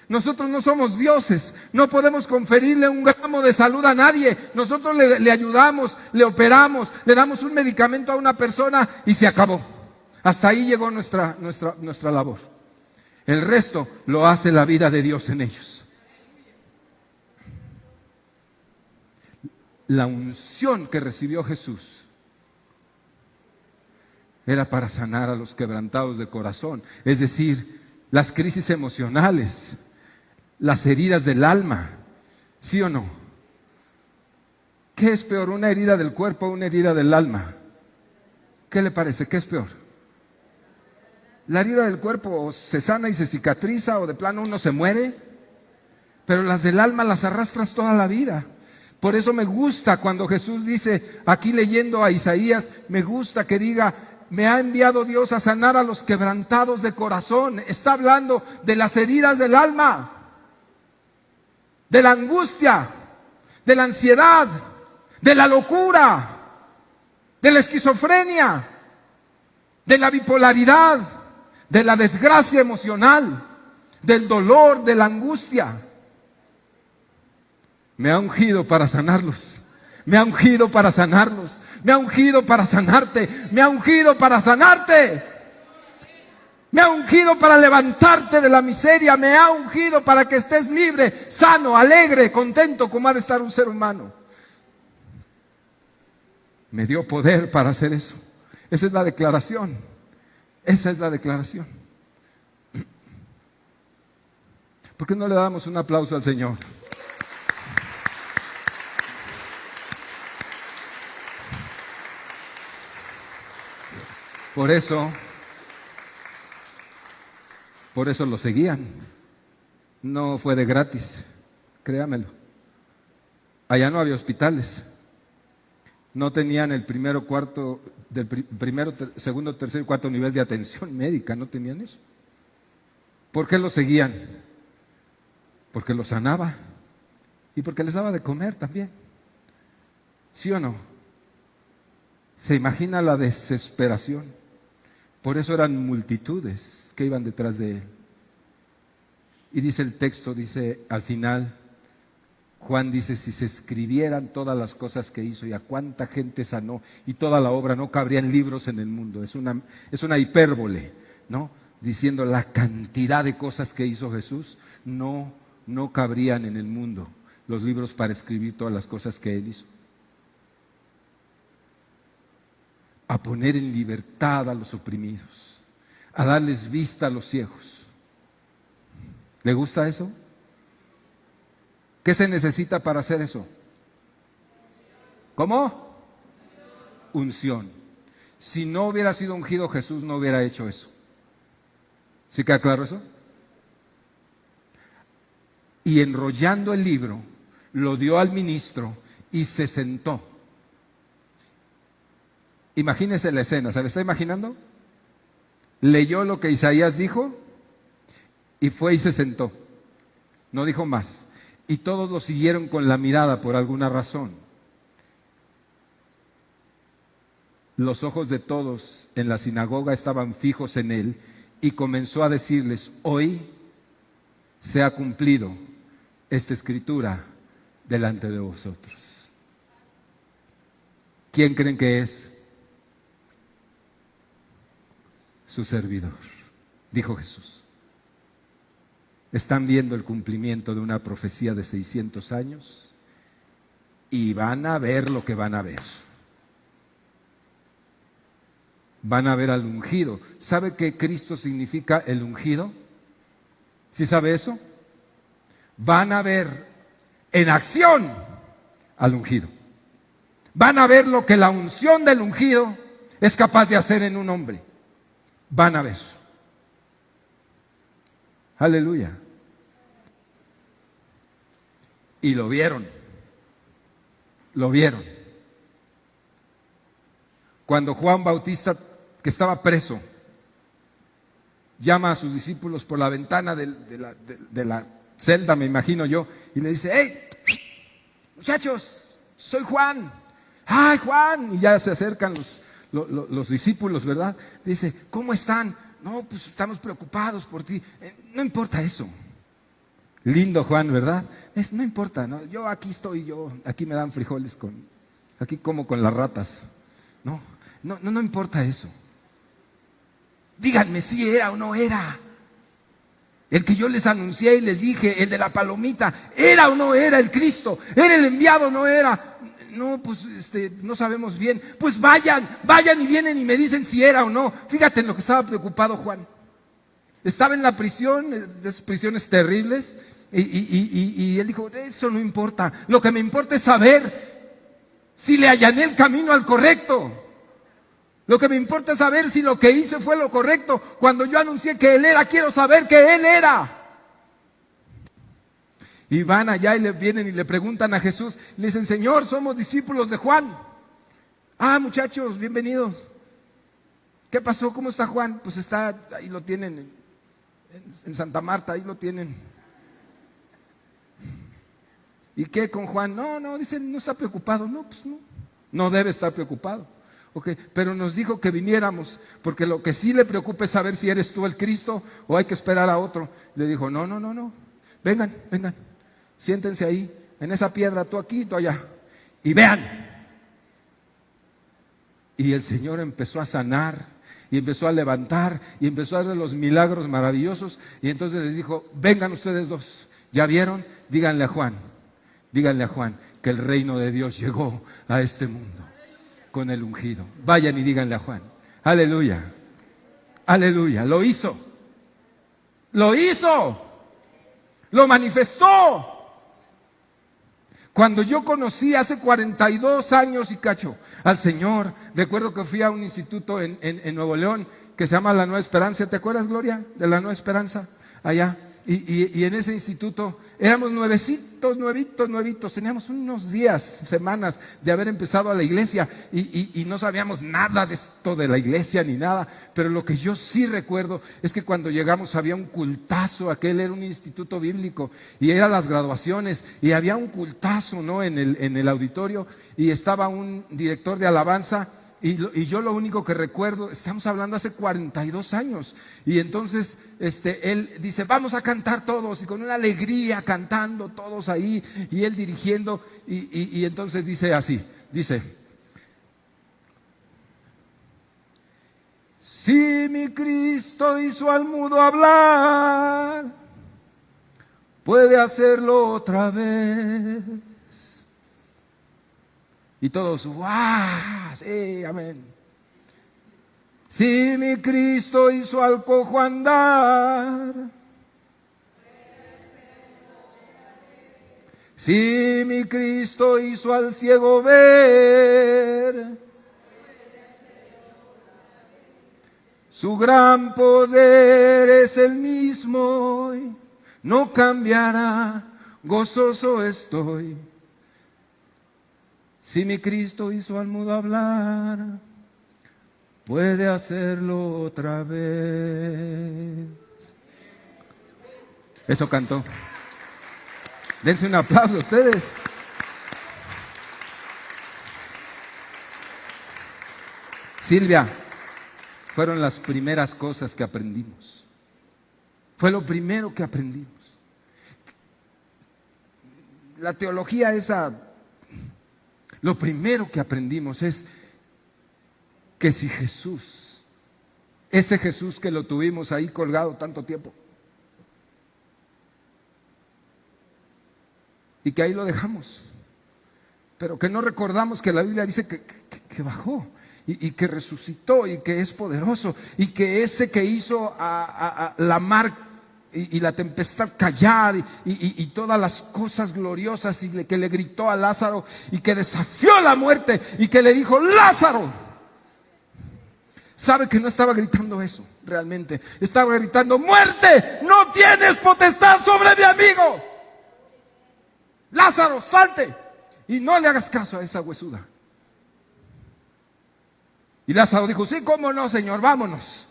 Nosotros no somos dioses, no podemos conferirle un gramo de salud a nadie. Nosotros le ayudamos, le operamos, le damos un medicamento a una persona y se acabó. Hasta ahí llegó nuestra labor. El resto lo hace la vida de Dios en ellos. La unción que recibió Jesús era para sanar a los quebrantados de corazón, es decir, las crisis emocionales, las heridas del alma. ¿Sí o no? ¿Qué es peor, una herida del cuerpo o una herida del alma? ¿Qué le parece? ¿Qué es peor? La herida del cuerpo se sana y se cicatriza, o de plano uno se muere, pero las del alma las arrastras toda la vida. Por eso me gusta cuando Jesús dice, aquí leyendo a Isaías, me gusta que diga, me ha enviado Dios a sanar a los quebrantados de corazón. Está hablando de las heridas del alma, de la angustia, de la ansiedad, de la locura, de la esquizofrenia, de la bipolaridad, de la desgracia emocional, del dolor, de la angustia. Me ha ungido para sanarlos, me ha ungido para sanarlos, me ha ungido para sanarte, me ha ungido para sanarte, me ha ungido para levantarte de la miseria, me ha ungido para que estés libre, sano, alegre, contento como ha de estar un ser humano. Me dio poder para hacer eso. Esa es la declaración. Esa es la declaración. ¿Por qué no le damos un aplauso al Señor? Por eso lo seguían. No fue de gratis, créamelo. Allá no había hospitales. No tenían el primero, segundo, tercer y cuarto nivel de atención médica, no tenían eso. ¿Por qué lo seguían? Porque lo sanaba y porque les daba de comer también. ¿Sí o no? ¿Se imagina la desesperación? Por eso eran multitudes que iban detrás de él. Y dice el texto, dice al final, Juan dice, si se escribieran todas las cosas que hizo y a cuánta gente sanó y toda la obra, no cabrían libros en el mundo. Es una hipérbole, ¿no? Diciendo la cantidad de cosas que hizo Jesús, no cabrían en el mundo los libros para escribir todas las cosas que él hizo. A poner en libertad a los oprimidos, a darles vista a los ciegos. ¿Le gusta eso? ¿Qué se necesita para hacer eso? ¿Cómo? Unción. Si no hubiera sido ungido, Jesús no hubiera hecho eso. ¿Sí queda claro eso? Y enrollando el libro, lo dio al ministro y se sentó. Imagínese la escena, ¿se la está imaginando? Leyó lo que Isaías dijo y fue y se sentó. No dijo más. Y todos lo siguieron con la mirada por alguna razón. Los ojos de todos en la sinagoga estaban fijos en él y comenzó a decirles, hoy se ha cumplido esta escritura delante de vosotros. ¿Quién creen que es? Su servidor, dijo Jesús. Están viendo el cumplimiento de una profecía de 600 años y van a ver lo que van a ver. Van a ver al ungido. ¿Sabe qué Cristo significa el ungido? ¿Sí sabe eso? Van a ver en acción al ungido. Van a ver lo que la unción del ungido es capaz de hacer en un hombre. Van a ver. Aleluya. Y lo vieron. Lo vieron. Cuando Juan Bautista, que estaba preso, llama a sus discípulos por la ventana de la celda, me imagino yo, y le dice, hey, muchachos, soy Juan. ¡Ay, Juan! Y ya se acercan los discípulos, ¿verdad? Dice, ¿cómo están? No, pues estamos preocupados por ti. No importa eso. Lindo Juan, ¿verdad? No importa, ¿no? Yo aquí estoy, aquí me dan frijoles aquí como con las ratas. No importa eso. Díganme si era o no era. El que yo les anuncié y les dije, el de la palomita, ¿era o no era el Cristo? ¿Era el enviado o no era? No, pues no sabemos bien. Pues vayan y vienen y me dicen si era o no. Fíjate en lo que estaba preocupado Juan. Estaba en la prisión, de esas prisiones terribles, y él dijo, eso no importa. Lo que me importa es saber si le allané el camino al correcto. Lo que me importa es saber si lo que hice fue lo correcto. Cuando yo anuncié que Él era, quiero saber que Él era. Y van allá y le vienen y le preguntan a Jesús. Le dicen, Señor, somos discípulos de Juan. Ah, muchachos, bienvenidos. ¿Qué pasó? ¿Cómo está Juan? Pues está, ahí lo tienen, en Santa Marta, ahí lo tienen. ¿Y qué con Juan? No, dicen, no está preocupado. No, pues no debe estar preocupado. Okay, pero nos dijo que viniéramos, porque lo que sí le preocupa es saber si eres tú el Cristo o hay que esperar a otro. Le dijo, no, vengan, siéntense ahí, en esa piedra, tú aquí, tú allá, y vean. Y el Señor empezó a sanar, y empezó a levantar, y empezó a hacer los milagros maravillosos, y entonces les dijo, vengan ustedes dos, ¿ya vieron? Díganle a Juan que el reino de Dios llegó a este mundo. Con el ungido. Vayan y díganle a Juan. Aleluya. Aleluya. Lo hizo. Lo manifestó. Cuando yo conocí hace 42 años y cacho al Señor, recuerdo que fui a un instituto en Nuevo León que se llama La Nueva Esperanza. ¿Te acuerdas, Gloria, de La Nueva Esperanza? Allá. Y en ese instituto éramos nuevitos, teníamos unos días, semanas de haber empezado a la iglesia y no sabíamos nada de esto de la iglesia ni nada, pero lo que yo sí recuerdo es que cuando llegamos había un cultazo. Aquel era un instituto bíblico y eran las graduaciones y había un cultazo, ¿no? en el auditorio, y estaba un director de alabanza. Y yo lo único que recuerdo, estamos hablando hace 42 años, y entonces él dice, vamos a cantar todos, y con una alegría cantando todos ahí, y él dirigiendo, y entonces dice así, dice, si mi Cristo hizo al mudo hablar, puede hacerlo otra vez. Y todos, ¡guau! Sí, amén. Si mi Cristo hizo al cojo andar, si mi Cristo hizo al ciego ver, su gran poder es el mismo hoy, no cambiará, gozoso estoy. Si mi Cristo hizo al mudo hablar, puede hacerlo otra vez. Eso cantó. Dense un aplauso a ustedes. Silvia, fueron las primeras cosas que aprendimos. Fue lo primero que aprendimos. La teología esa, lo primero que aprendimos es que si Jesús, ese Jesús que lo tuvimos ahí colgado tanto tiempo, y que ahí lo dejamos, pero que no recordamos que la Biblia dice que bajó y que resucitó y que es poderoso, y que ese que hizo a la mar y la tempestad callar y todas las cosas gloriosas, y que le gritó a Lázaro y que desafió la muerte y que le dijo, Lázaro, sabe que no estaba gritando eso realmente, estaba gritando, muerte, no tienes potestad sobre mi amigo. Lázaro, salte y no le hagas caso a esa huesuda. Y Lázaro dijo, sí, cómo no, Señor, vámonos.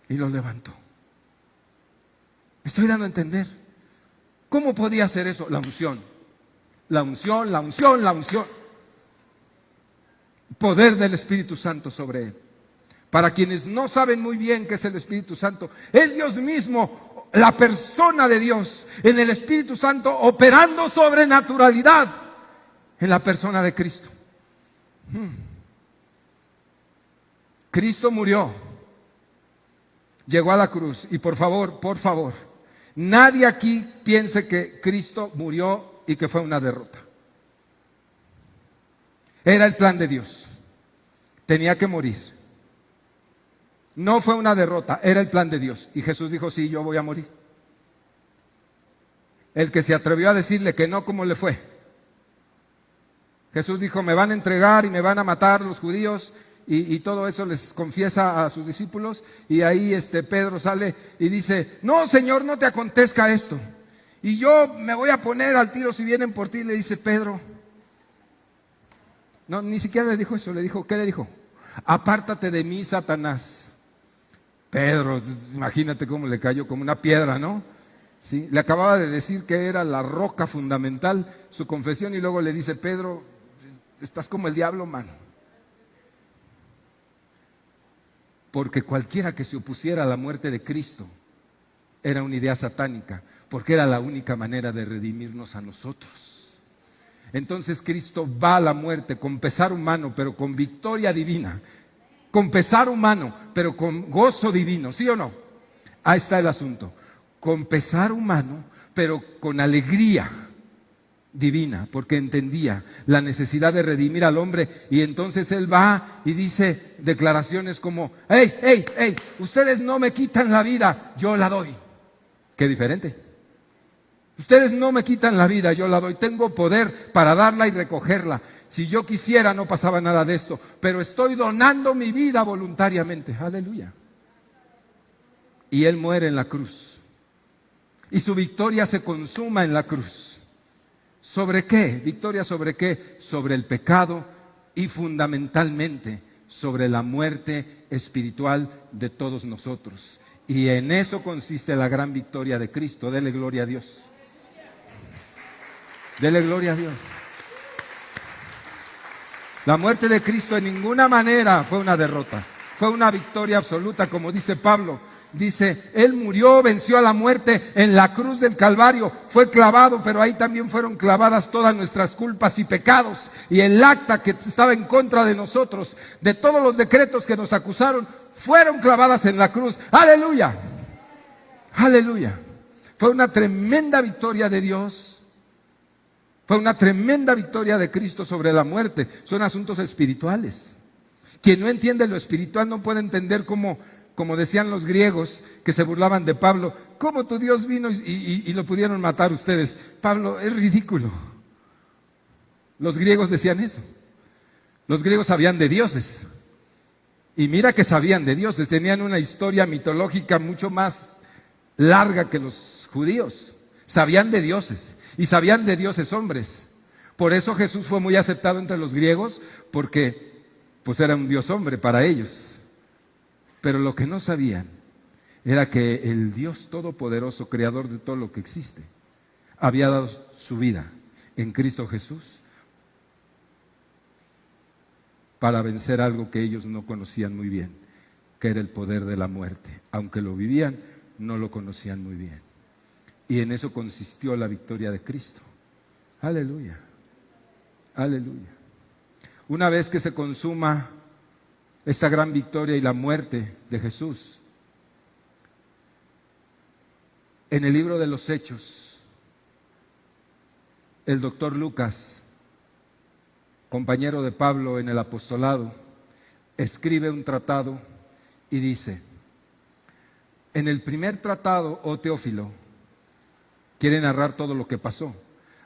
Y lo levantó. Estoy dando a entender. ¿Cómo podía hacer eso? La unción. Poder del Espíritu Santo sobre él. Para quienes no saben muy bien qué es el Espíritu Santo, es Dios mismo, la persona de Dios, en el Espíritu Santo, operando sobrenaturalidad en la persona de Cristo. Cristo murió, llegó a la cruz, y por favor, nadie aquí piense que Cristo murió y que fue una derrota. Era el plan de Dios. Tenía que morir. No fue una derrota, era el plan de Dios. Y Jesús dijo, sí, yo voy a morir. El que se atrevió a decirle que no, ¿cómo le fue? Jesús dijo, me van a entregar y me van a matar los judíos. Y todo eso les confiesa a sus discípulos, y ahí Pedro sale y dice, no, Señor, no te acontezca esto, y yo me voy a poner al tiro si vienen por ti. Le dice Pedro, no, ni siquiera le dijo eso, le dijo, ¿qué le dijo? Apártate de mí, Satanás. Pedro, imagínate cómo le cayó como una piedra, ¿no? ¿Sí? Le acababa de decir que era la roca fundamental, su confesión, y luego le dice, Pedro, estás como el diablo, mano. Porque cualquiera que se opusiera a la muerte de Cristo era una idea satánica, porque era la única manera de redimirnos a nosotros. Entonces Cristo va a la muerte con pesar humano, pero con victoria divina, con pesar humano, pero con gozo divino, ¿sí o no? Ahí está el asunto, con pesar humano, pero con alegría divina, porque entendía la necesidad de redimir al hombre. Y entonces él va y dice declaraciones como, hey, ustedes no me quitan la vida, yo la doy. Qué diferente. Ustedes no me quitan la vida, yo la doy. Tengo poder para darla y recogerla. Si yo quisiera no pasaba nada de esto, pero estoy donando mi vida voluntariamente. Aleluya. Y Él muere en la cruz. Y su victoria se consuma en la cruz. ¿Sobre qué? ¿Victoria sobre qué? Sobre el pecado y fundamentalmente sobre la muerte espiritual de todos nosotros. Y en eso consiste la gran victoria de Cristo. Dele gloria a Dios. Dele gloria a Dios. La muerte de Cristo en ninguna manera fue una derrota. Fue una victoria absoluta, como dice Pablo. Dice, Él murió, venció a la muerte en la cruz del Calvario, fue clavado, pero ahí también fueron clavadas todas nuestras culpas y pecados, y el acta que estaba en contra de nosotros, de todos los decretos que nos acusaron, fueron clavadas en la cruz. ¡Aleluya! ¡Aleluya! Fue una tremenda victoria de Dios, fue una tremenda victoria de Cristo sobre la muerte. Son asuntos espirituales. Quien no entiende lo espiritual no puede entender cómo, como decían los griegos que se burlaban de Pablo, ¿cómo tu Dios vino y lo pudieron matar ustedes? Pablo, es ridículo. Los griegos decían eso. Los griegos sabían de dioses. Y mira que sabían de dioses, tenían una historia mitológica mucho más larga que los judíos. Sabían de dioses y sabían de dioses hombres. Por eso Jesús fue muy aceptado entre los griegos, porque pues era un dios hombre para ellos. Pero lo que no sabían era que el Dios Todopoderoso, creador de todo lo que existe, había dado su vida en Cristo Jesús para vencer algo que ellos no conocían muy bien, que era el poder de la muerte. Aunque lo vivían, no lo conocían muy bien. Y en eso consistió la victoria de Cristo. Aleluya. Aleluya. Una vez que se consuma esta gran victoria y la muerte de Jesús, en el libro de los Hechos, el doctor Lucas, compañero de Pablo en el apostolado, escribe un tratado y dice, en el primer tratado, oh Teófilo, quiere narrar todo lo que pasó.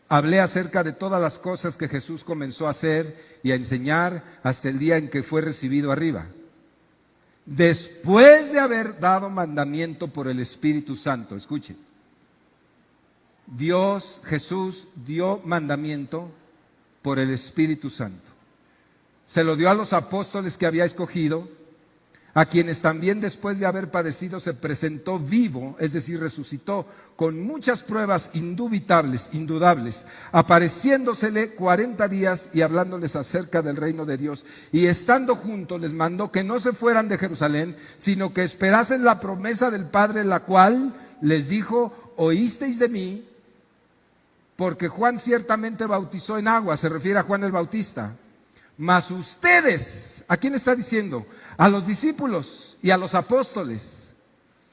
Hablé acerca de todas las cosas que Jesús comenzó a hacer y a enseñar hasta el día en que fue recibido arriba. Después de haber dado mandamiento por el Espíritu Santo, escuchen, Jesús dio mandamiento por el Espíritu Santo. Se lo dio a los apóstoles que había escogido, a quienes también después de haber padecido se presentó vivo, es decir, resucitó, con muchas pruebas indudables, apareciéndosele 40 días y hablándoles acerca del reino de Dios. Y estando juntos les mandó que no se fueran de Jerusalén, sino que esperasen la promesa del Padre, la cual les dijo, oísteis de mí, porque Juan ciertamente bautizó en agua, se refiere a Juan el Bautista, mas ustedes, ¿a quién está diciendo? A los discípulos y a los apóstoles.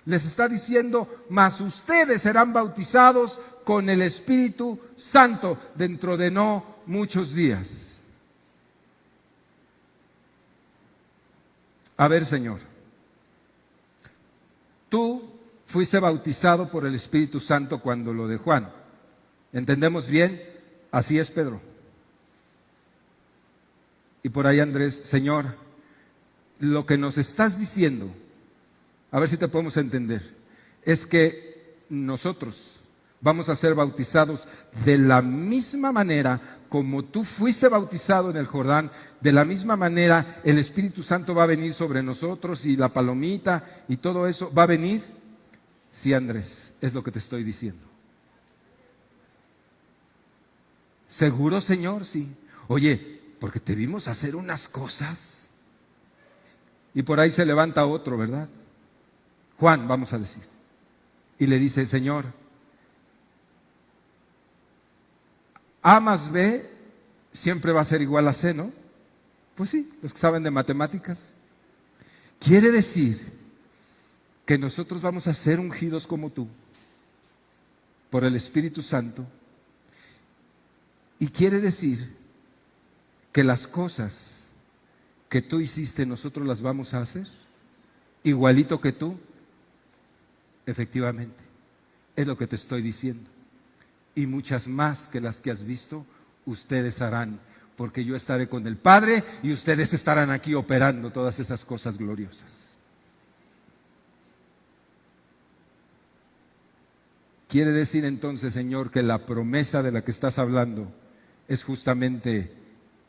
Les está diciendo, mas ustedes serán bautizados con el Espíritu Santo dentro de no muchos días. A ver, Señor, tú fuiste bautizado por el Espíritu Santo cuando lo de Juan. ¿Entendemos bien? Así es, Pedro. Y por ahí Andrés, Señor, lo que nos estás diciendo, a ver si te podemos entender, es que nosotros vamos a ser bautizados de la misma manera como tú fuiste bautizado en el Jordán, de la misma manera el Espíritu Santo va a venir sobre nosotros y la palomita y todo eso va a venir. Sí, Andrés, es lo que te estoy diciendo. ¿Seguro, Señor? Sí. Oye, porque te vimos hacer unas cosas. Y por ahí se levanta otro, ¿verdad? Juan, vamos a decir. Y le dice, Señor, A más B siempre va a ser igual a C, ¿no? Pues sí, los que saben de matemáticas. Quiere decir que nosotros vamos a ser ungidos como tú, por el Espíritu Santo. Y quiere decir que las cosas que tú hiciste, nosotros las vamos a hacer, igualito que tú. Efectivamente, es lo que te estoy diciendo. y muchas más que las que has visto, ustedes harán, porque yo estaré con el Padre y ustedes estarán aquí operando todas esas cosas gloriosas. ¿Quiere decir entonces, Señor, que la promesa de la que estás hablando es justamente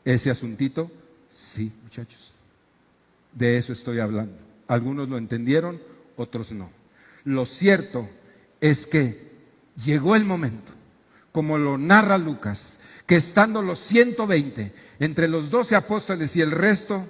ese asuntito? Sí, muchachos, de eso estoy hablando. Algunos lo entendieron, otros no. Lo cierto es que llegó el momento, como lo narra Lucas, que estando los 120 entre los 12 apóstoles y el resto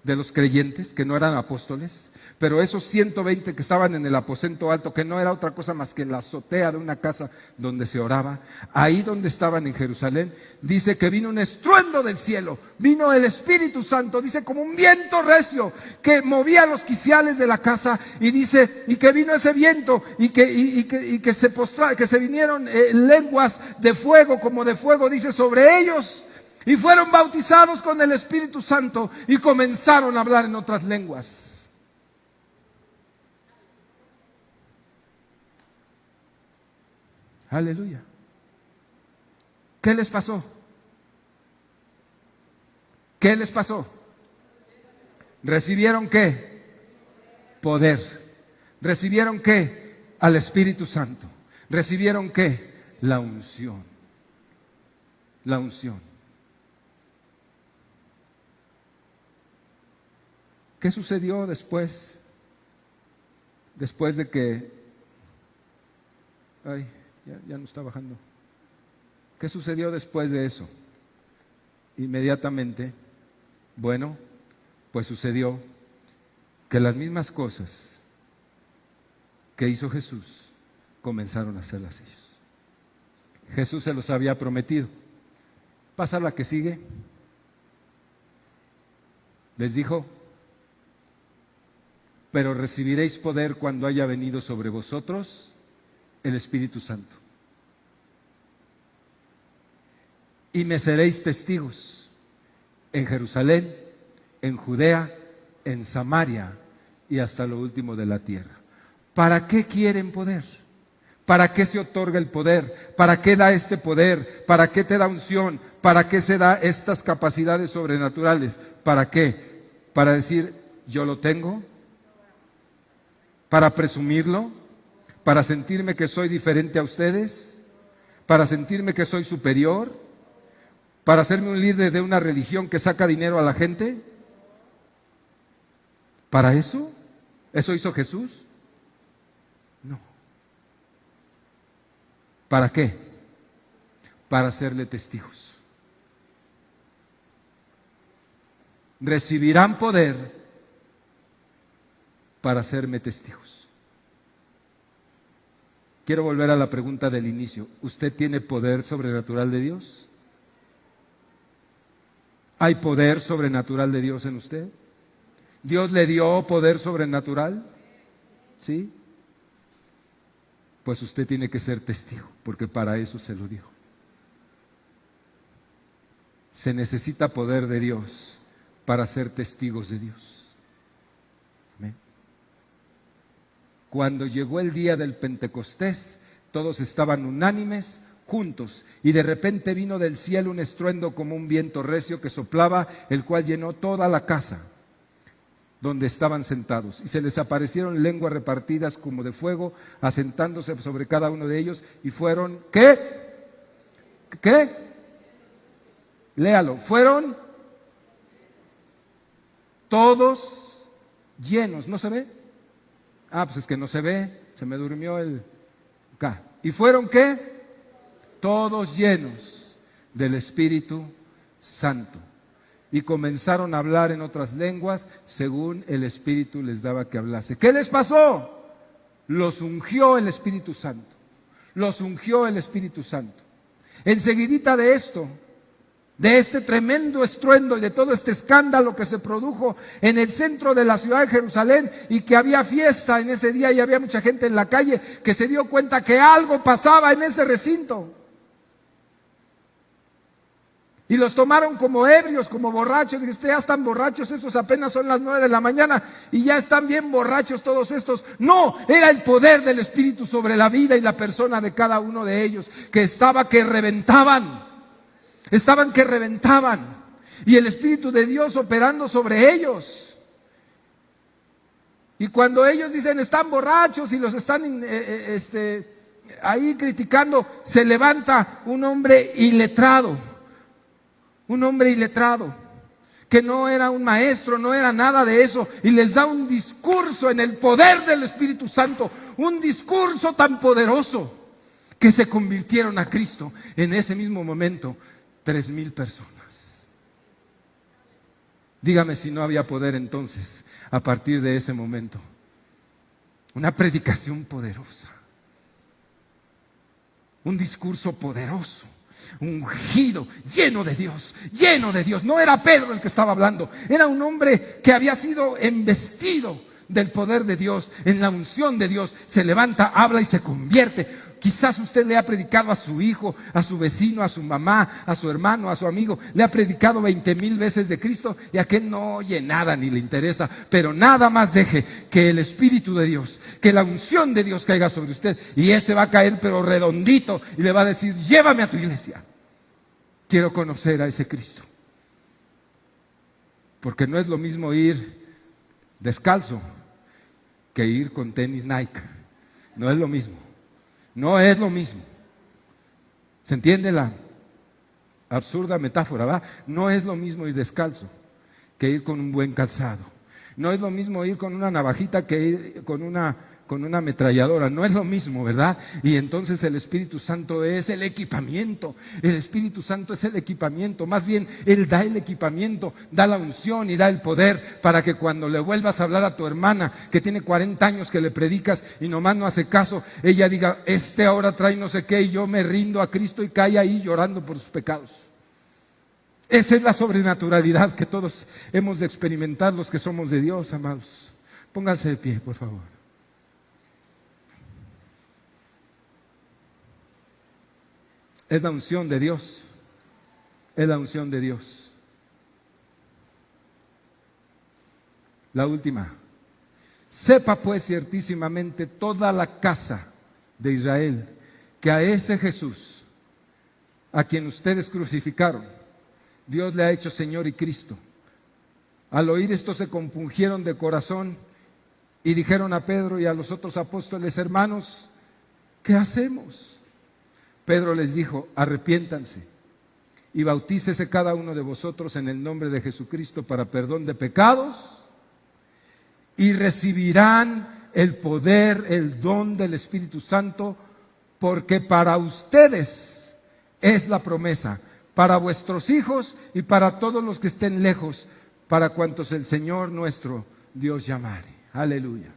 de los creyentes, que no eran apóstoles, pero esos 120 que estaban en el aposento alto, que no era otra cosa más que la azotea de una casa donde se oraba, ahí donde estaban en Jerusalén, dice que vino un estruendo del cielo, vino el Espíritu Santo, dice como un viento recio que movía los quiciales de la casa, y dice, y que vino ese viento y que se vinieron lenguas de fuego, como de fuego, dice, sobre ellos, y fueron bautizados con el Espíritu Santo y comenzaron a hablar en otras lenguas. Aleluya. ¿Qué les pasó? ¿Qué les pasó? ¿Recibieron qué? Poder. ¿Recibieron qué? Al Espíritu Santo. ¿Recibieron qué? La unción. La unción. ¿Qué sucedió después? Después de que... Ay, ya no está bajando. ¿Qué sucedió después de eso? Inmediatamente, bueno, pues sucedió que las mismas cosas que hizo Jesús comenzaron a hacerlas ellos. Jesús se los había prometido. Pasa la que sigue. Les dijo, pero recibiréis poder cuando haya venido sobre vosotros el Espíritu Santo. Y me seréis testigos en Jerusalén, en Judea, en Samaria y hasta lo último de la tierra. ¿Para qué quieren poder? ¿Para qué se otorga el poder? ¿Para qué da este poder? ¿Para qué te da unción? ¿Para qué se da estas capacidades sobrenaturales? ¿Para qué? ¿Para decir, yo lo tengo? ¿Para presumirlo? ¿Para sentirme que soy diferente a ustedes? ¿Para sentirme que soy superior? ¿Para hacerme un líder de una religión que saca dinero a la gente? ¿Para eso? ¿Eso hizo Jesús? No. ¿Para qué? Para hacerle testigos. Recibirán poder para hacerme testigos. Quiero volver a la pregunta del inicio. ¿Usted tiene poder sobrenatural de Dios? ¿Hay poder sobrenatural de Dios en usted? ¿Dios le dio poder sobrenatural? ¿Sí? Pues usted tiene que ser testigo, porque para eso se lo dio. Se necesita poder de Dios para ser testigos de Dios. Amén. Cuando llegó el día del Pentecostés, todos estaban unánimes, juntos, y de repente vino del cielo un estruendo como un viento recio que soplaba, el cual llenó toda la casa donde estaban sentados, y se les aparecieron lenguas repartidas como de fuego, asentándose sobre cada uno de ellos, y fueron, ¿qué? ¿Qué? Léalo, fueron todos llenos, ¿no se ve? Ah, pues es que no se ve, se me durmió el K. ¿Y fueron qué? Todos llenos del Espíritu Santo. Y comenzaron a hablar en otras lenguas según el Espíritu les daba que hablase. ¿Qué les pasó? Los ungió el Espíritu Santo. Los ungió el Espíritu Santo. Enseguidita de esto, de este tremendo estruendo y de todo este escándalo que se produjo en el centro de la ciudad de Jerusalén, y que había fiesta en ese día y había mucha gente en la calle que se dio cuenta que algo pasaba en ese recinto. Y los tomaron como ebrios, como borrachos. Dijiste, ya están borrachos, estos apenas son las 9 de la mañana y ya están bien borrachos todos estos. No, era el poder del Espíritu sobre la vida y la persona de cada uno de ellos, que reventaban. Estaban que reventaban. Y el Espíritu de Dios operando sobre ellos. Y cuando ellos dicen, están borrachos y los están ahí criticando, se levanta un hombre iletrado. Un hombre iletrado, que no era un maestro, no era nada de eso, y les da un discurso en el poder del Espíritu Santo, un discurso tan poderoso, que se convirtieron a Cristo en ese mismo momento, 3,000 personas. Dígame si no había poder entonces, a partir de ese momento. Una predicación poderosa, un discurso poderoso, ungido, lleno de Dios, lleno de Dios. No era Pedro el que estaba hablando, era un hombre que había sido embestido del poder de Dios, en la unción de Dios. Se levanta, habla y se convierte. Quizás usted le ha predicado a su hijo, a su vecino, a su mamá, a su hermano, a su amigo, le ha predicado 20,000 veces de Cristo y a aquel no oye nada ni le interesa, pero nada más deje que el Espíritu de Dios, que la unción de Dios caiga sobre usted y ese va a caer pero redondito y le va a decir, llévame a tu iglesia, quiero conocer a ese Cristo. Porque no es lo mismo ir descalzo que ir con tenis Nike, no es lo mismo. No es lo mismo. ¿Se entiende la absurda metáfora, va? No es lo mismo ir descalzo que ir con un buen calzado. No es lo mismo ir con una navajita que ir con una ametralladora. No es lo mismo, ¿verdad? Y entonces el Espíritu Santo es el equipamiento. El Espíritu Santo es el equipamiento. Más bien, Él da el equipamiento, da la unción y da el poder para que cuando le vuelvas a hablar a tu hermana que tiene 40 años que le predicas y nomás no hace caso, ella diga, ahora trae no sé qué y yo me rindo a Cristo y cae ahí llorando por sus pecados. Esa es la sobrenaturalidad que todos hemos de experimentar los que somos de Dios, amados. Pónganse de pie, por favor. Es la unción de Dios. Es la unción de Dios. La última. Sepa pues ciertísimamente toda la casa de Israel que a ese Jesús, a quien ustedes crucificaron, Dios le ha hecho Señor y Cristo. Al oír esto se compungieron de corazón y dijeron a Pedro y a los otros apóstoles, hermanos, ¿qué hacemos? Pedro les dijo, arrepiéntanse y bautícese cada uno de vosotros en el nombre de Jesucristo para perdón de pecados y recibirán el poder, el don del Espíritu Santo, porque para ustedes es la promesa, para vuestros hijos y para todos los que estén lejos, para cuantos el Señor nuestro Dios llamare. Aleluya.